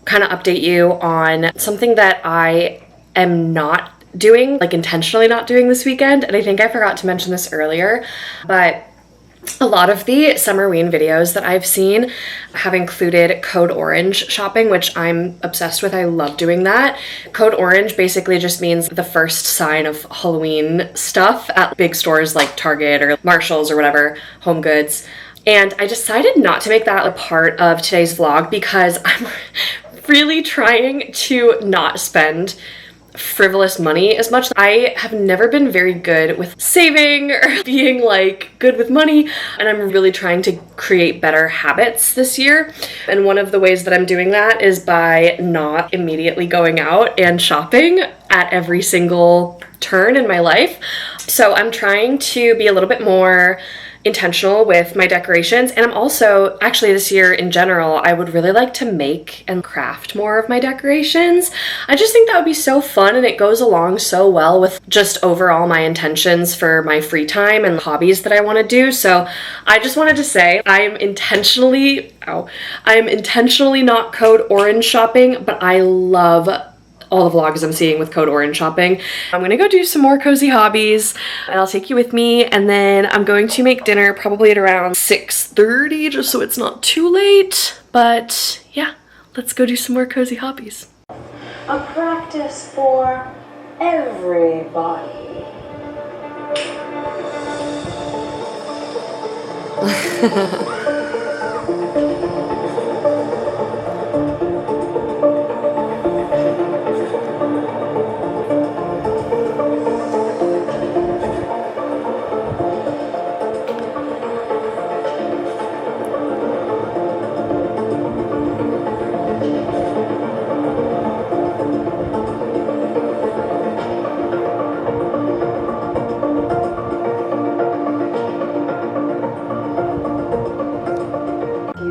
kind of update you on something that I am not doing, like intentionally not doing this weekend. And I think I forgot to mention this earlier, but a lot of the Summerween videos that I've seen have included Code Orange shopping, which I'm obsessed with. I love doing that. Code Orange basically just means the first sign of Halloween stuff at big stores like Target or Marshall's or whatever, Home Goods. And I decided not to make that a part of today's vlog because I'm really trying to not spend frivolous money as much. I have never been very good with saving or being like good with money, and I'm really trying to create better habits this year. And one of the ways that I'm doing that is by not immediately going out and shopping at every single turn in my life. So I'm trying to be a little bit more intentional with my decorations, and I'm also actually this year in general I would really like to make and craft more of my decorations. I just think that would be so fun, and it goes along so well with just overall my intentions for my free time and hobbies that I want to do. So I just wanted to say I'm intentionally not Code Orange shopping, but I love all the vlogs I'm seeing with Code Orange shopping. I'm gonna go do some more cozy hobbies and I'll take you with me, and then I'm going to make dinner probably at around 6:30 just so it's not too late. But yeah, let's go do some more cozy hobbies. A practice for everybody.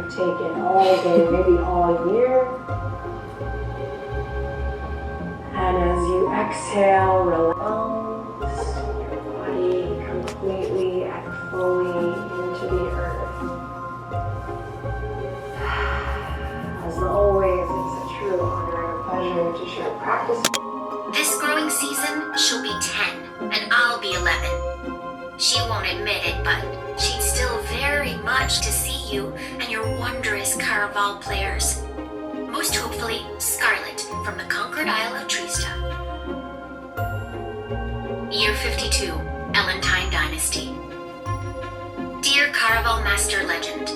Taken all day, maybe all year. And as you exhale, relax your body completely and fully into the earth. As always, it's a true honor and pleasure to share practice. This growing season, she'll be 10, and I'll be 11. She won't admit it, but she'd still very much to see you and your wondrous Caraval players. Most hopefully, Scarlet from the Conquered Isle of Trista. Year 52, Ellentine Dynasty. Dear Caraval Master Legend,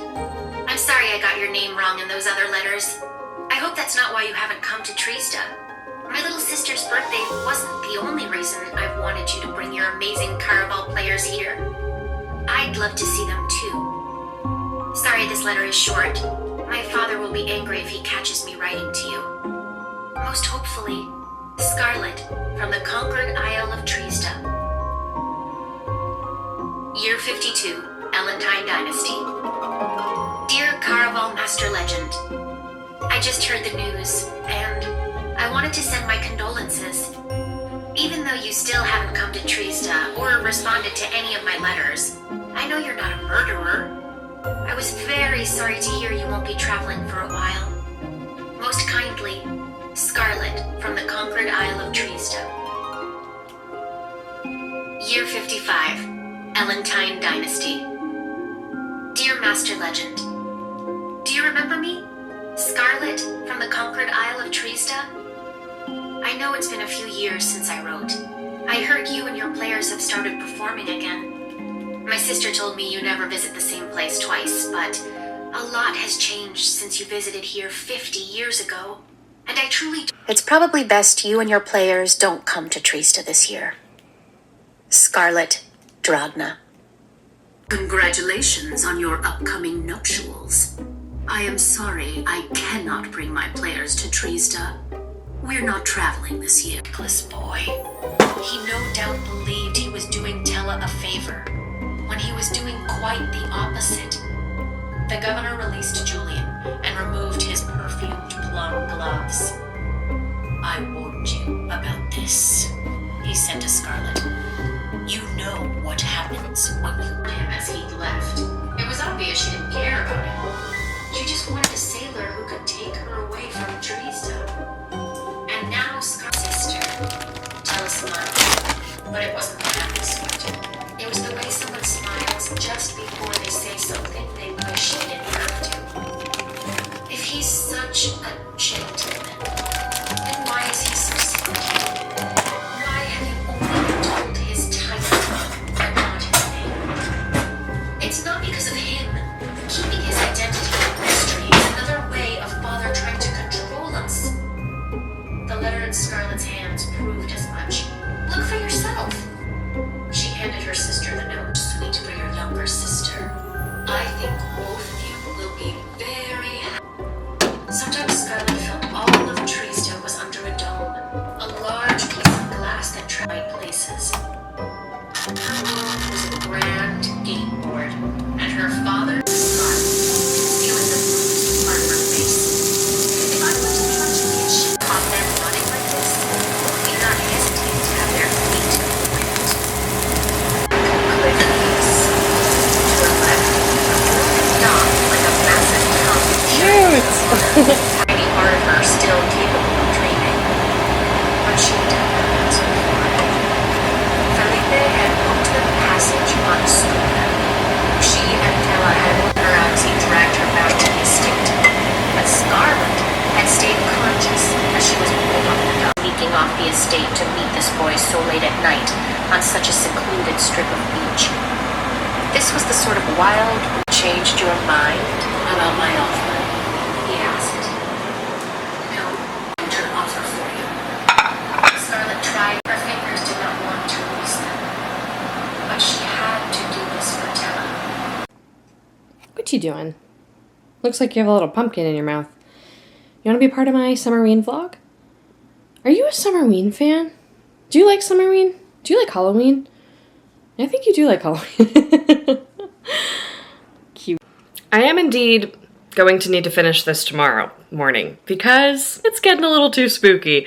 I'm sorry I got your name wrong in those other letters. I hope that's not why you haven't come to Trista. My little sister's birthday wasn't the only reason I've wanted you to bring your amazing Caraval players here. I'd love to see them too. Sorry this letter is short. My father will be angry if he catches me writing to you. Most hopefully, Scarlet from the Conquered Isle of Trista. Year 52, Ellentine Dynasty. Dear Caraval Master Legend, I just heard the news, and I wanted to send my condolences. Even though you still haven't come to Trista or responded to any of my letters, I know you're not a murderer. I was very sorry to hear you won't be traveling for a while. Most kindly, Scarlet from the Conquered Isle of Trista. Year 55, Ellentine Dynasty. Dear Master Legend, do you remember me? Scarlet from the Conquered Isle of Trista? I know it's been a few years since I wrote. I heard you and your players have started performing again. My sister told me you never visit the same place twice, but a lot has changed since you visited here 50 years ago, and I truly... It's probably best you and your players don't come to Trista this year. Scarlet Dragna. Congratulations on your upcoming nuptials. I am sorry I cannot bring my players to Trista. We're not traveling this year. Reckless boy. He no doubt believed he was doing Tella a favor, when he was doing quite the opposite. The governor released Julian and removed his perfumed plum gloves. I warned you about this, he said to Scarlet. You know what happens when you him as he left. It was obvious Her world was a grand game board, and her father, Scott, feeling the blues on her face. If I were to punch me and shit on them running like this, do not hesitate to have their feet wet. Click this. To her left, a broken knob like a massive tongue. Cute! Tiny part of her still capable of dreaming. But she did not. Felipe had booked the passage on a schooner. She and Tella had looked her out as he dragged her back to the estate. But Scarlett had stayed conscious as she was pulled off the dock, sneaking off the estate to meet this boy so late at night on such a secluded strip of beach. This was the sort of wild changed your mind about my offer, he asked. No, counter offer for you. Scarlett tried. Her fingers did not want to release them. But she had to do this for Tella. What you doing? Looks like you have a little pumpkin in your mouth. You want to be part of my Summerween vlog? Are you a Summerween fan? Do you like Summerween? Do you like Halloween? I think you do like Halloween. Cute. I am indeed going to need to finish this tomorrow morning because it's getting a little too spooky.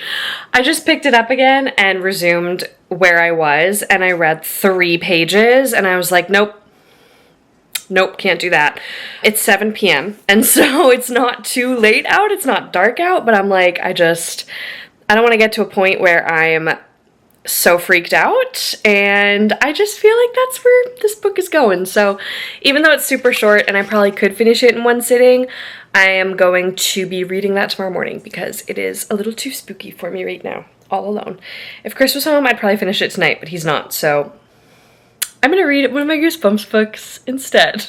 I just picked it up again and resumed where I was, and I read 3 pages and I was like, nope, can't do that. It's 7 p.m. and so it's not too late out, it's not dark out, but I'm like, I don't want to get to a point where I'm so freaked out, and I just feel like that's where this book is going. So even though it's super short and I probably could finish it in one sitting, I am going to be reading that tomorrow morning because it is a little too spooky for me right now, all alone. If Chris was home, I'd probably finish it tonight, but he's not, so I'm gonna read one of my Goosebumps books instead.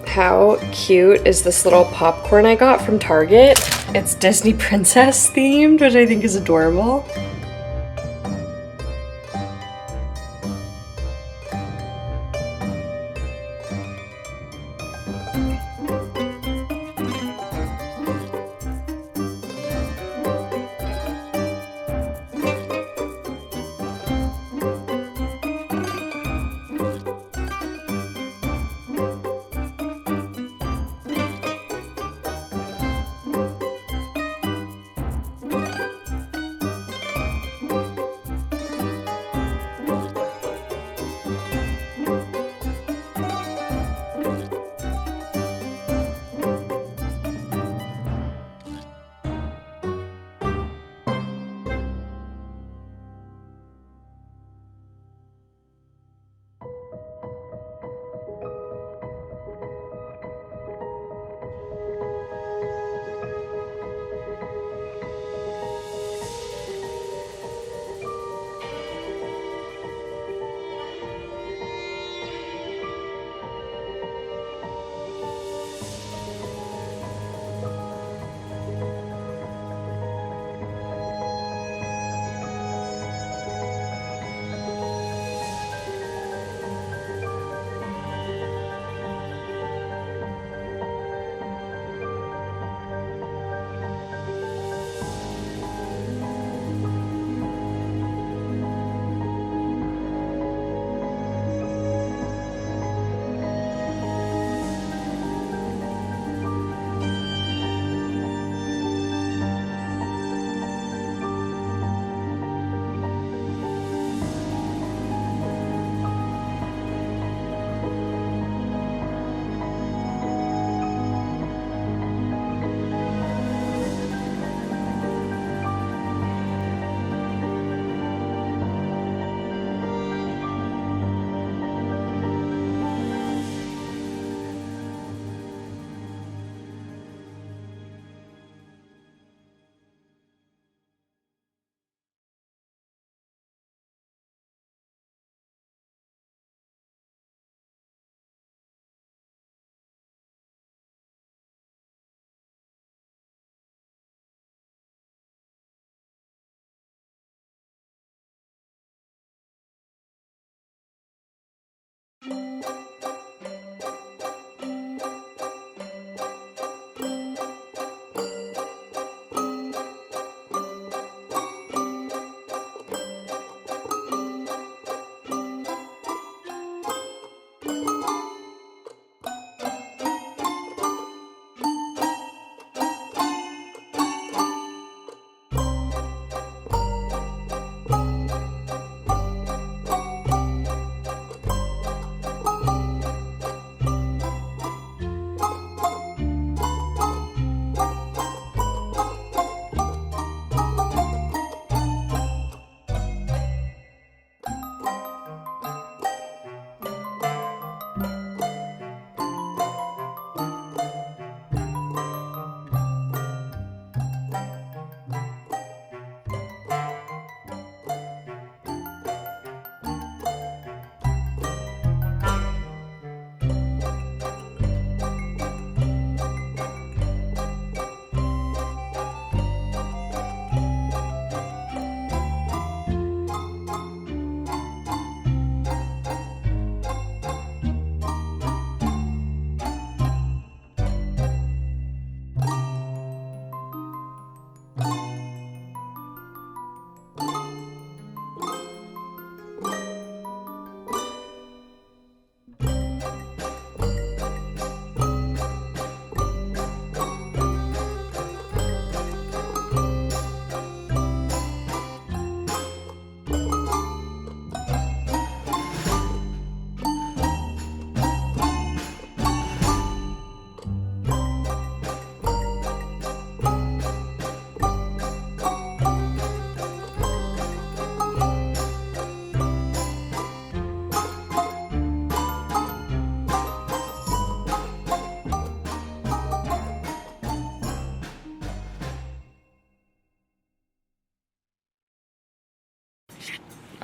How cute is this little popcorn I got from Target? It's Disney Princess themed, which I think is adorable.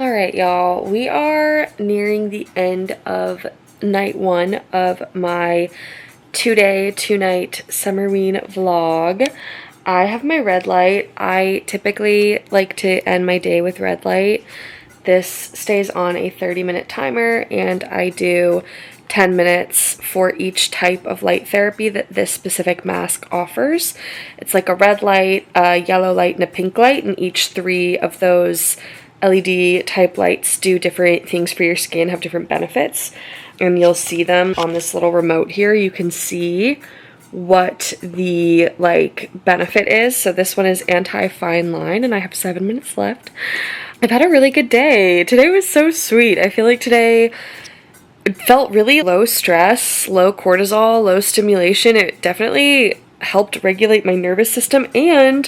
All right, y'all, we are nearing the end of night 1 of my 2-day, 2-night Summerween vlog. I have my red light. I typically like to end my day with red light. This stays on a 30-minute timer, and I do 10 minutes for each type of light therapy that this specific mask offers. It's like a red light, a yellow light, and a pink light, and each 3 of those LED type lights do different things for your skin, have different benefits, and you'll see them on this little remote here. You can see what the benefit is. So this one is anti-fine line, and I have 7 minutes left. I've had a really good day. Today was so sweet. I feel like today it felt really low stress, low cortisol, low stimulation. It definitely helped regulate my nervous system, and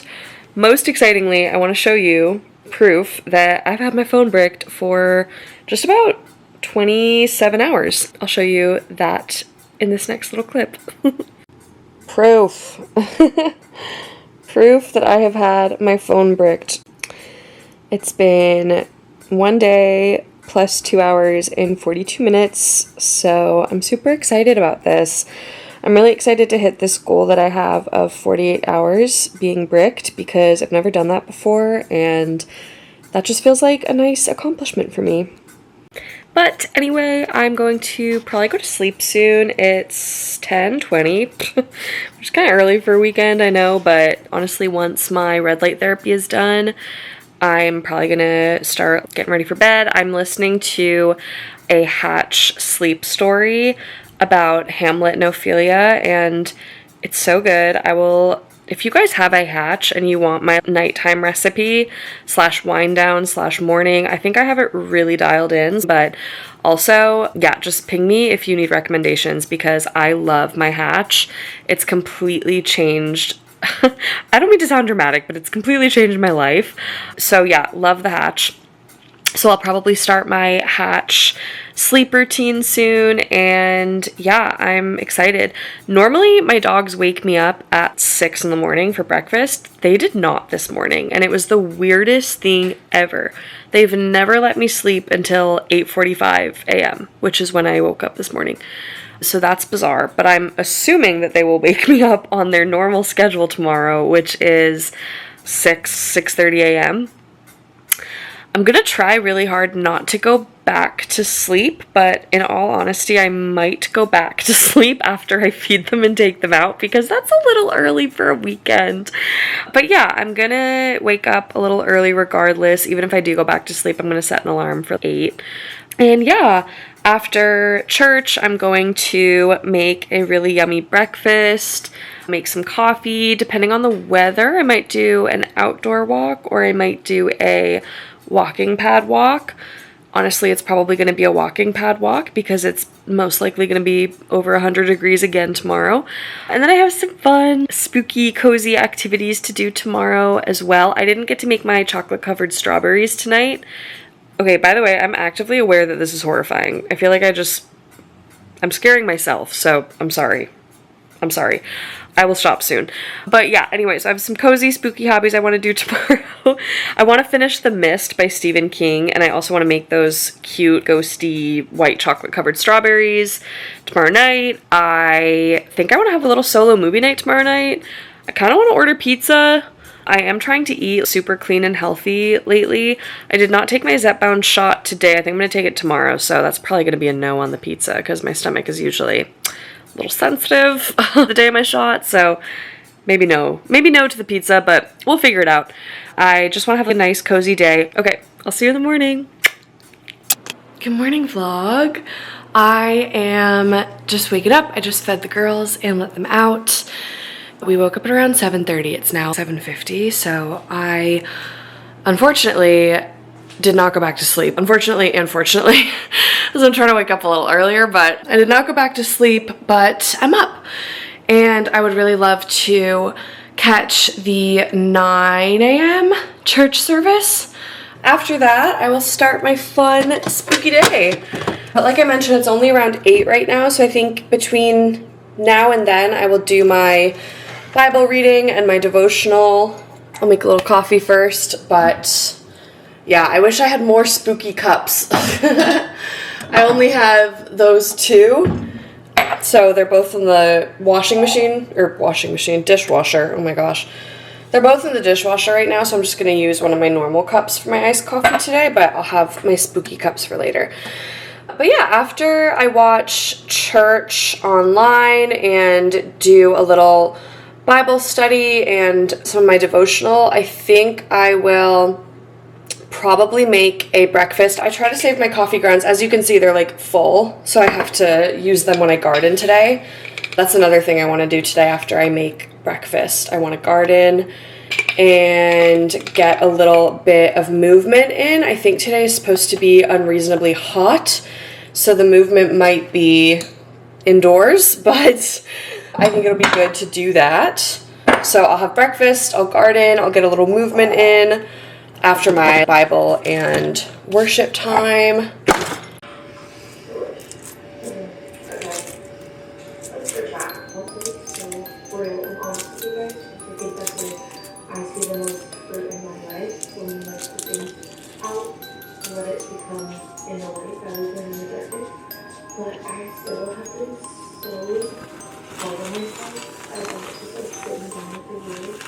most excitingly, I want to show you proof that I've had my phone bricked for just about 27 hours. I'll show you that in this next little clip. Proof. Proof that I have had my phone bricked. It's been 1 day plus 2 hours and 42 minutes, so I'm super excited about this. I'm really excited to hit this goal that I have of 48 hours being bricked, because I've never done that before, and that just feels like a nice accomplishment for me. But anyway, I'm going to probably go to sleep soon. It's 10:20, which is kind of early for a weekend, I know, but honestly, once my red light therapy is done, I'm probably gonna start getting ready for bed. I'm listening to a Hatch sleep story about Hamlet and Ophelia, and it's so good. If you guys have a Hatch and you want my nighttime recipe / wind down / morning, I think I have it really dialed in. But also, yeah, just ping me if you need recommendations, because I love my Hatch. It's completely changed. I don't mean to sound dramatic, but it's completely changed my life. So yeah, love the Hatch. So I'll probably start my Hatch sleep routine soon, and yeah, I'm excited. Normally my dogs wake me up at 6 in the morning for breakfast. They did not this morning, and it was the weirdest thing ever. They've never let me sleep until 8:45 a.m., which is when I woke up this morning. So that's bizarre, but I'm assuming that they will wake me up on their normal schedule tomorrow, which is 6:30 a.m. I'm gonna try really hard not to go back to sleep, but in all honesty, I might go back to sleep after I feed them and take them out, because that's a little early for a weekend. But yeah, I'm gonna wake up a little early regardless. Even if I do go back to sleep, I'm gonna set an alarm for 8. And yeah, after church, I'm going to make a really yummy breakfast, make some coffee. Depending on the weather, I might do an outdoor walk, or I might do a walking pad walk. Honestly, it's probably going to be a walking pad walk, because it's most likely going to be over 100 degrees again tomorrow. And then I have some fun, spooky, cozy activities to do tomorrow as well. I didn't get to make my chocolate-covered strawberries tonight. Okay, by the way, I'm actively aware that this is horrifying. I feel like I'm scaring myself, so I'm sorry. I'm sorry. I will stop soon. But yeah, anyways, I have some cozy, spooky hobbies I want to do tomorrow. I want to finish The Mist by Stephen King, and I also want to make those cute, ghosty, white chocolate-covered strawberries tomorrow night. I think I want to have a little solo movie night tomorrow night. I kind of want to order pizza. I am trying to eat super clean and healthy lately. I did not take my Zepbound shot today. I think I'm going to take it tomorrow, so that's probably going to be a no on the pizza, because my stomach is usually a little sensitive the day of my shot, so maybe no. Maybe no to the pizza, but we'll figure it out. I just want to have a nice, cozy day. Okay, I'll see you in the morning. Good morning, vlog. I am just waking up. I just fed the girls and let them out. We woke up at around 7:30. It's now 7:50, so I unfortunately did not go back to sleep. Unfortunately and fortunately, because I'm trying to wake up a little earlier, but I did not go back to sleep, but I'm up. And I would really love to catch the 9 a.m. church service. After that, I will start my fun, spooky day. But like I mentioned, it's only around 8 right now, so I think between now and then I will do my Bible reading and my devotional. I'll make a little coffee first, but Yeah, I wish I had more spooky cups. I only have those 2. So they're both in the dishwasher. Oh my gosh. They're both in the dishwasher right now, so I'm just going to use one of my normal cups for my iced coffee today, but I'll have my spooky cups for later. But yeah, after I watch church online and do a little Bible study and some of my devotional, I think I will probably make a breakfast. I try to save my coffee grounds. As you can see, they're like full, so I have to use them when I garden today. That's another thing I want to do today after I make breakfast. I want to garden and get a little bit of movement in. I think today is supposed to be unreasonably hot, so the movement might be indoors, but I think it'll be good to do that. So I'll have breakfast, I'll garden, I'll get a little movement in after my Bible and worship time. I see the most fruit in my life when we let the things out, let it become in the light rather than in the darkness. But I still have been so hard on myself. I want to just like sitting down with the word.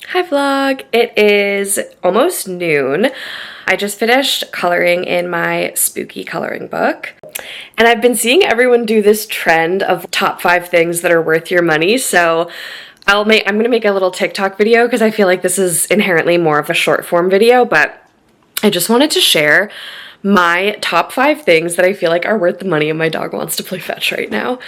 Hi vlog, it is almost noon. I just finished coloring in my spooky coloring book, and I've been seeing everyone do this trend of top 5 things that are worth your money, so I'm gonna make a little TikTok video because I feel like this is inherently more of a short form video, but I just wanted to share my top 5 things that I feel like are worth the money, and my dog wants to play fetch right now.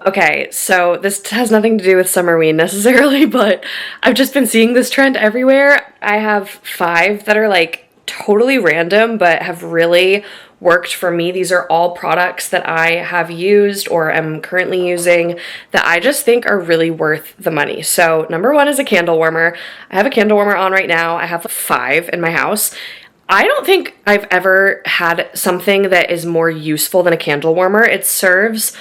Okay, so this has nothing to do with Summerween necessarily, but I've just been seeing this trend everywhere. I have 5 that are like totally random, but have really worked for me. These are all products that I have used or am currently using that I just think are really worth the money. So number 1 is a candle warmer. I have a candle warmer on right now. I have 5 in my house. I don't think I've ever had something that is more useful than a candle warmer. It serves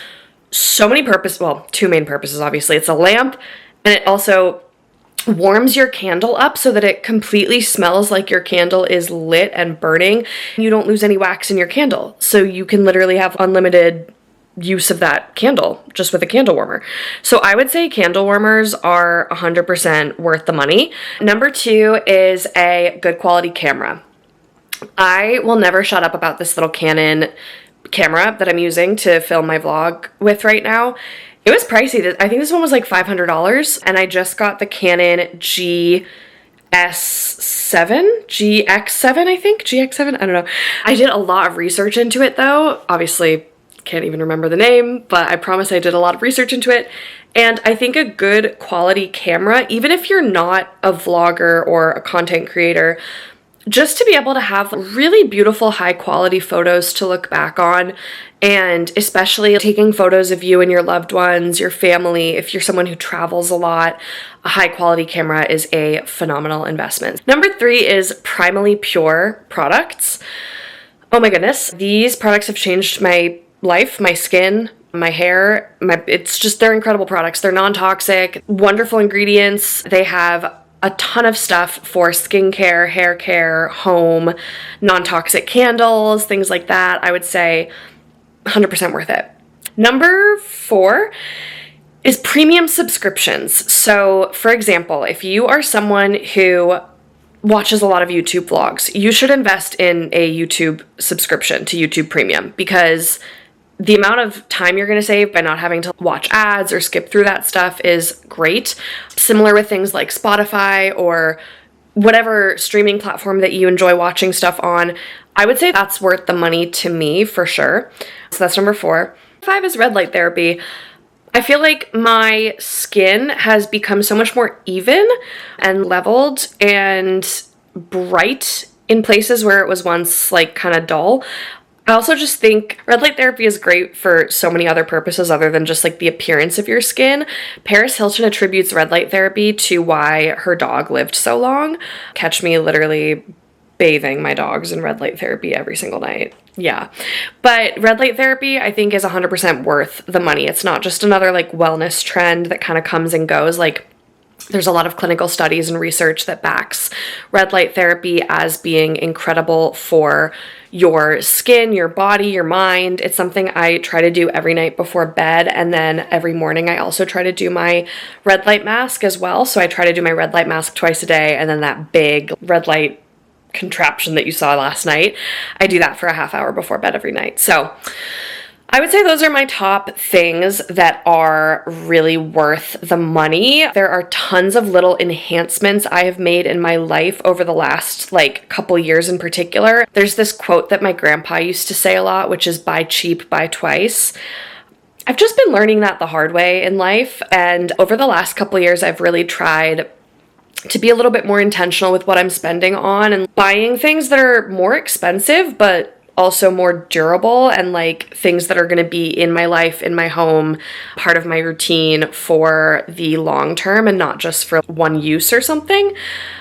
so many purposes, well, 2 main purposes, obviously. It's a lamp, and it also warms your candle up so that it completely smells like your candle is lit and burning. You don't lose any wax in your candle, so you can literally have unlimited use of that candle just with a candle warmer. So I would say candle warmers are 100% worth the money. Number 2 is a good quality camera. I will never shut up about this little Canon camera that I'm using to film my vlog with right now. It was pricey. I think this one was like $500, and I just got the Canon GX7, I think, GX7, I don't know. I did a lot of research into it though. Obviously, can't even remember the name, but I promise I did a lot of research into it. And I think a good quality camera, even if you're not a vlogger or a content creator, just to be able to have really beautiful high quality photos to look back on, and especially taking photos of you and your loved ones, your family, if you're someone who travels a lot, a high quality camera is a phenomenal investment. Number 3 is Primally Pure products. Oh my goodness, these products have changed my life, my skin, my hair, they're incredible products. They're non-toxic, wonderful ingredients. They have a ton of stuff for skincare, hair care, home, non-toxic candles, things like that. I would say 100% worth it. Number 4 is premium subscriptions. So for example, if you are someone who watches a lot of YouTube vlogs, you should invest in a YouTube subscription to YouTube Premium, because the amount of time you're going to save by not having to watch ads or skip through that stuff is great. Similar with things like Spotify or whatever streaming platform that you enjoy watching stuff on. I would say that's worth the money to me for sure. So that's number 4. 5 is red light therapy. I feel like my skin has become so much more even and leveled and bright in places where it was once like kind of dull. I also just think red light therapy is great for so many other purposes other than just like the appearance of your skin. Paris Hilton attributes red light therapy to why her dog lived so long. Catch me literally bathing my dogs in red light therapy every single night. Yeah. But red light therapy, I think, is 100% worth the money. It's not just another like wellness trend that kind of comes and goes. Like, there's a lot of clinical studies and research that backs red light therapy as being incredible for your skin, your body, your mind. It's something I try to do every night before bed, and then every morning I also try to do my red light mask as well. So I try to do my red light mask twice a day, and then that big red light contraption that you saw last night, I do that for a half hour before bed every night. So I would say those are my top things that are really worth the money. There are tons of little enhancements I have made in my life over the last like couple years in particular. There's this quote that my grandpa used to say a lot, which is buy cheap, buy twice. I've just been learning that the hard way in life, and over the last couple years I've really tried to be a little bit more intentional with what I'm spending on and buying things that are more expensive but also more durable, and like things that are going to be in my life, in my home, part of my routine for the long term and not just for one use or something.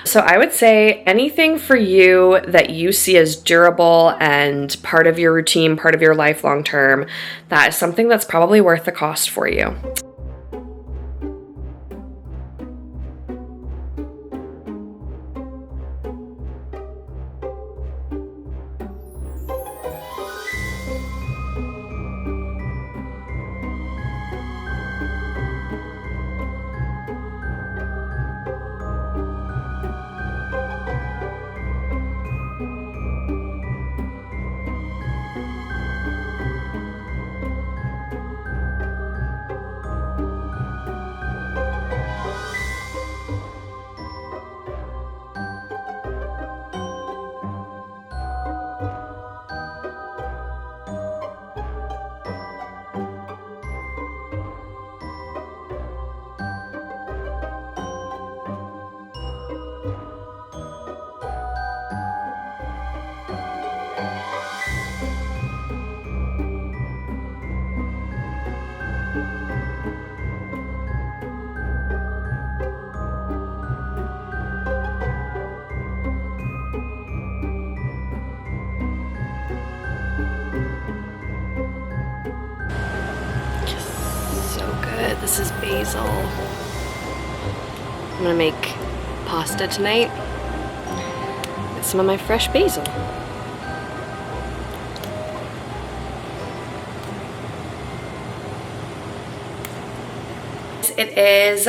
So I would say anything for you that you see as durable and part of your routine, part of your life long term, that is something that's probably worth the cost for you. This is basil. I'm gonna make pasta tonight with some of my fresh basil. It is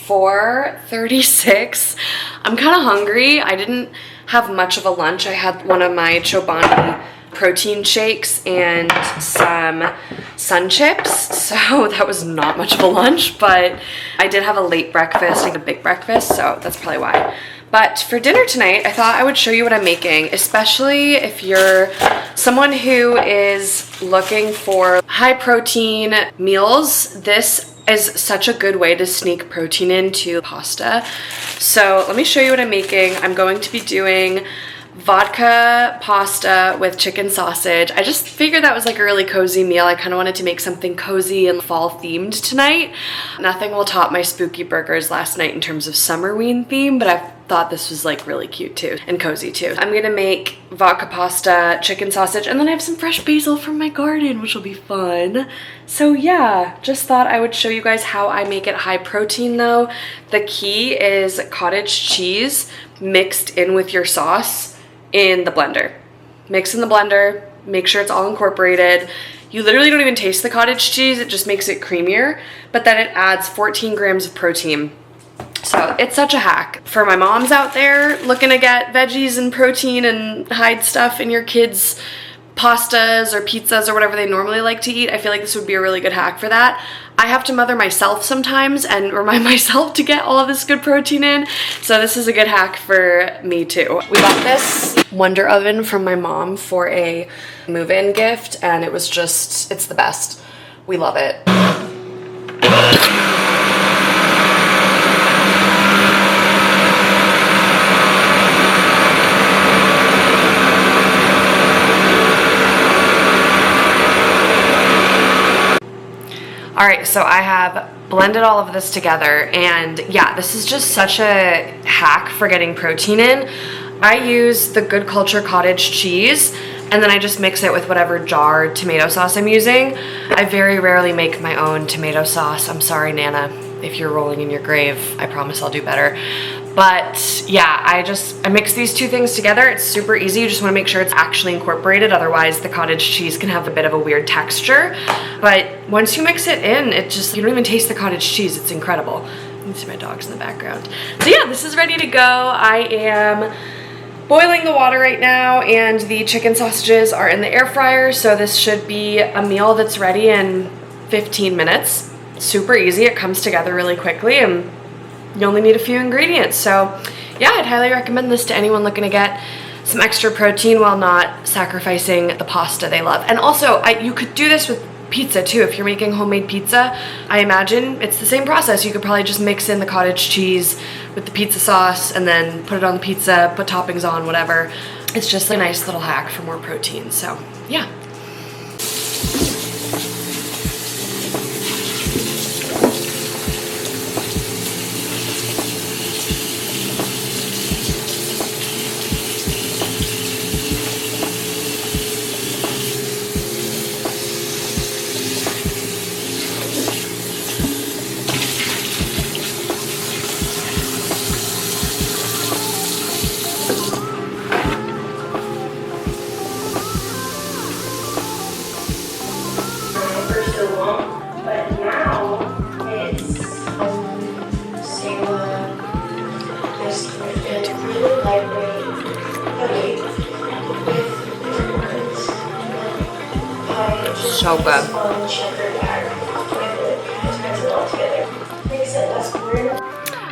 4:36. I'm kind of hungry. I didn't have much of a lunch. I had one of my Chobani protein shakes and some sun chips, so that was not much of a lunch, but I did have a late breakfast, like a big breakfast, so that's probably why. But for dinner tonight, I thought I would show you what I'm making, especially if you're someone who is looking for high protein meals. This is such a good way to sneak protein into pasta. So let me show you what I'm making. I'm going to be doing vodka pasta with chicken sausage. I just figured that was like a really cozy meal. I kind of wanted to make something cozy and fall themed tonight. Nothing will top my spooky burgers last night in terms of Summerween theme, but I thought this was like really cute too and cozy too. I'm gonna make vodka pasta, chicken sausage, and then I have some fresh basil from my garden, which will be fun. So yeah, just thought I would show you guys how I make it high protein though. The key is cottage cheese mixed in with your sauce in the blender. Mix in the blender, make sure it's all incorporated. You literally don't even taste the cottage cheese, it just makes it creamier, but then it adds 14 grams of protein. So it's such a hack. For my moms out there looking to get veggies and protein and hide stuff in your kids' pastas or pizzas or whatever they normally like to eat, I feel like this would be a really good hack for that. I have to mother myself sometimes and remind myself to get all of this good protein in, so this is a good hack for me too. We got this Wonder Oven from my mom for a move-in gift, and it was just, it's the best. We love it. All right, so I have blended all of this together, and yeah, this is just such a hack for getting protein in. I use the Good Culture cottage cheese, and then I just mix it with whatever jarred tomato sauce I'm using. I very rarely make my own tomato sauce. I'm sorry, Nana, if you're rolling in your grave. I promise I'll do better. But yeah, I mix these two things together. It's super easy. You just want to make sure it's actually incorporated. Otherwise, the cottage cheese can have a bit of a weird texture. But once you mix it in, you don't even taste the cottage cheese. It's incredible. You can see my dogs in the background. So yeah, this is ready to go. I am boiling the water right now, and the chicken sausages are in the air fryer. So this should be a meal that's ready in 15 minutes. Super easy. It comes together really quickly, and you only need a few ingredients. So yeah, I'd highly recommend this to anyone looking to get some extra protein while not sacrificing the pasta they love. And also, you could do this with pizza too. If you're making homemade pizza, I imagine it's the same process. You could probably just mix in the cottage cheese with the pizza sauce and then put it on the pizza, put toppings on, whatever. It's just a nice little hack for more protein. So yeah. So good.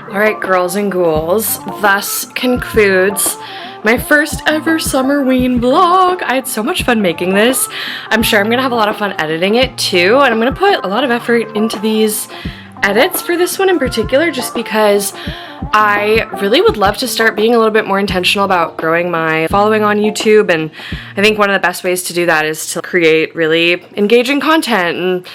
All right, girls and ghouls, thus concludes my first ever Summerween vlog. I had so much fun making this. I'm sure I'm gonna have a lot of fun editing it too, and I'm gonna put a lot of effort into these edits for this one in particular, just because I really would love to start being a little bit more intentional about growing my following on YouTube, and I think one of the best ways to do that is to create really engaging content, and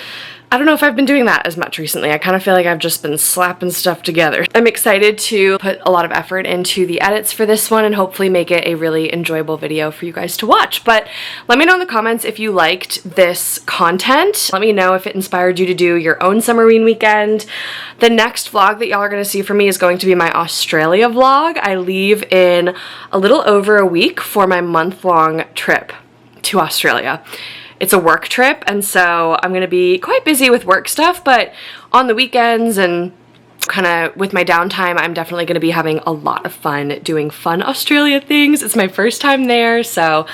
I don't know if I've been doing that as much recently. I kind of feel like I've just been slapping stuff together. I'm excited to put a lot of effort into the edits for this one and hopefully make it a really enjoyable video for you guys to watch. But let me know in the comments if you liked this content. Let me know if it inspired you to do your own Summerween weekend. The next vlog that y'all are going to see from me is going to be my Australia vlog. I leave in a little over a week for my month-long trip to Australia. it's a work trip, and so I'm gonna be quite busy with work stuff, but on the weekends and kind of with my downtime, I'm definitely going to be having a lot of fun doing fun Australia things. It's my first time there, so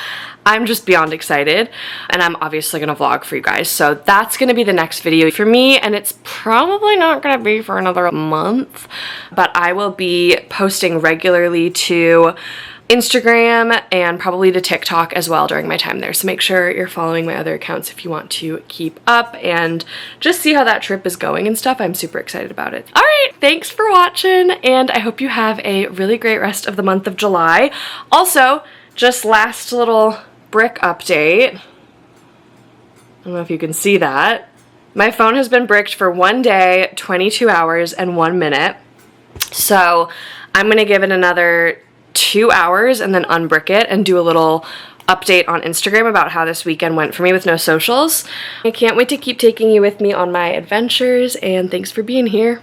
I'm just beyond excited, and I'm obviously going to vlog for you guys. So that's going to be the next video for me, and it's probably not going to be for another month, but I will be posting regularly to Instagram and probably to TikTok as well during my time there. So make sure you're following my other accounts if you want to keep up and just see how that trip is going and stuff. I'm super excited about it. All right, thanks for watching, and I hope you have a really great rest of the month of July. Also, just last little brick update. I don't know if you can see that. My phone has been bricked for 1 day, 22 hours, and 1 minute. So I'm gonna give it another 2 hours and then unbrick it and do a little update on Instagram about how this weekend went for me with no socials. I can't wait to keep taking you with me on my adventures, and thanks for being here.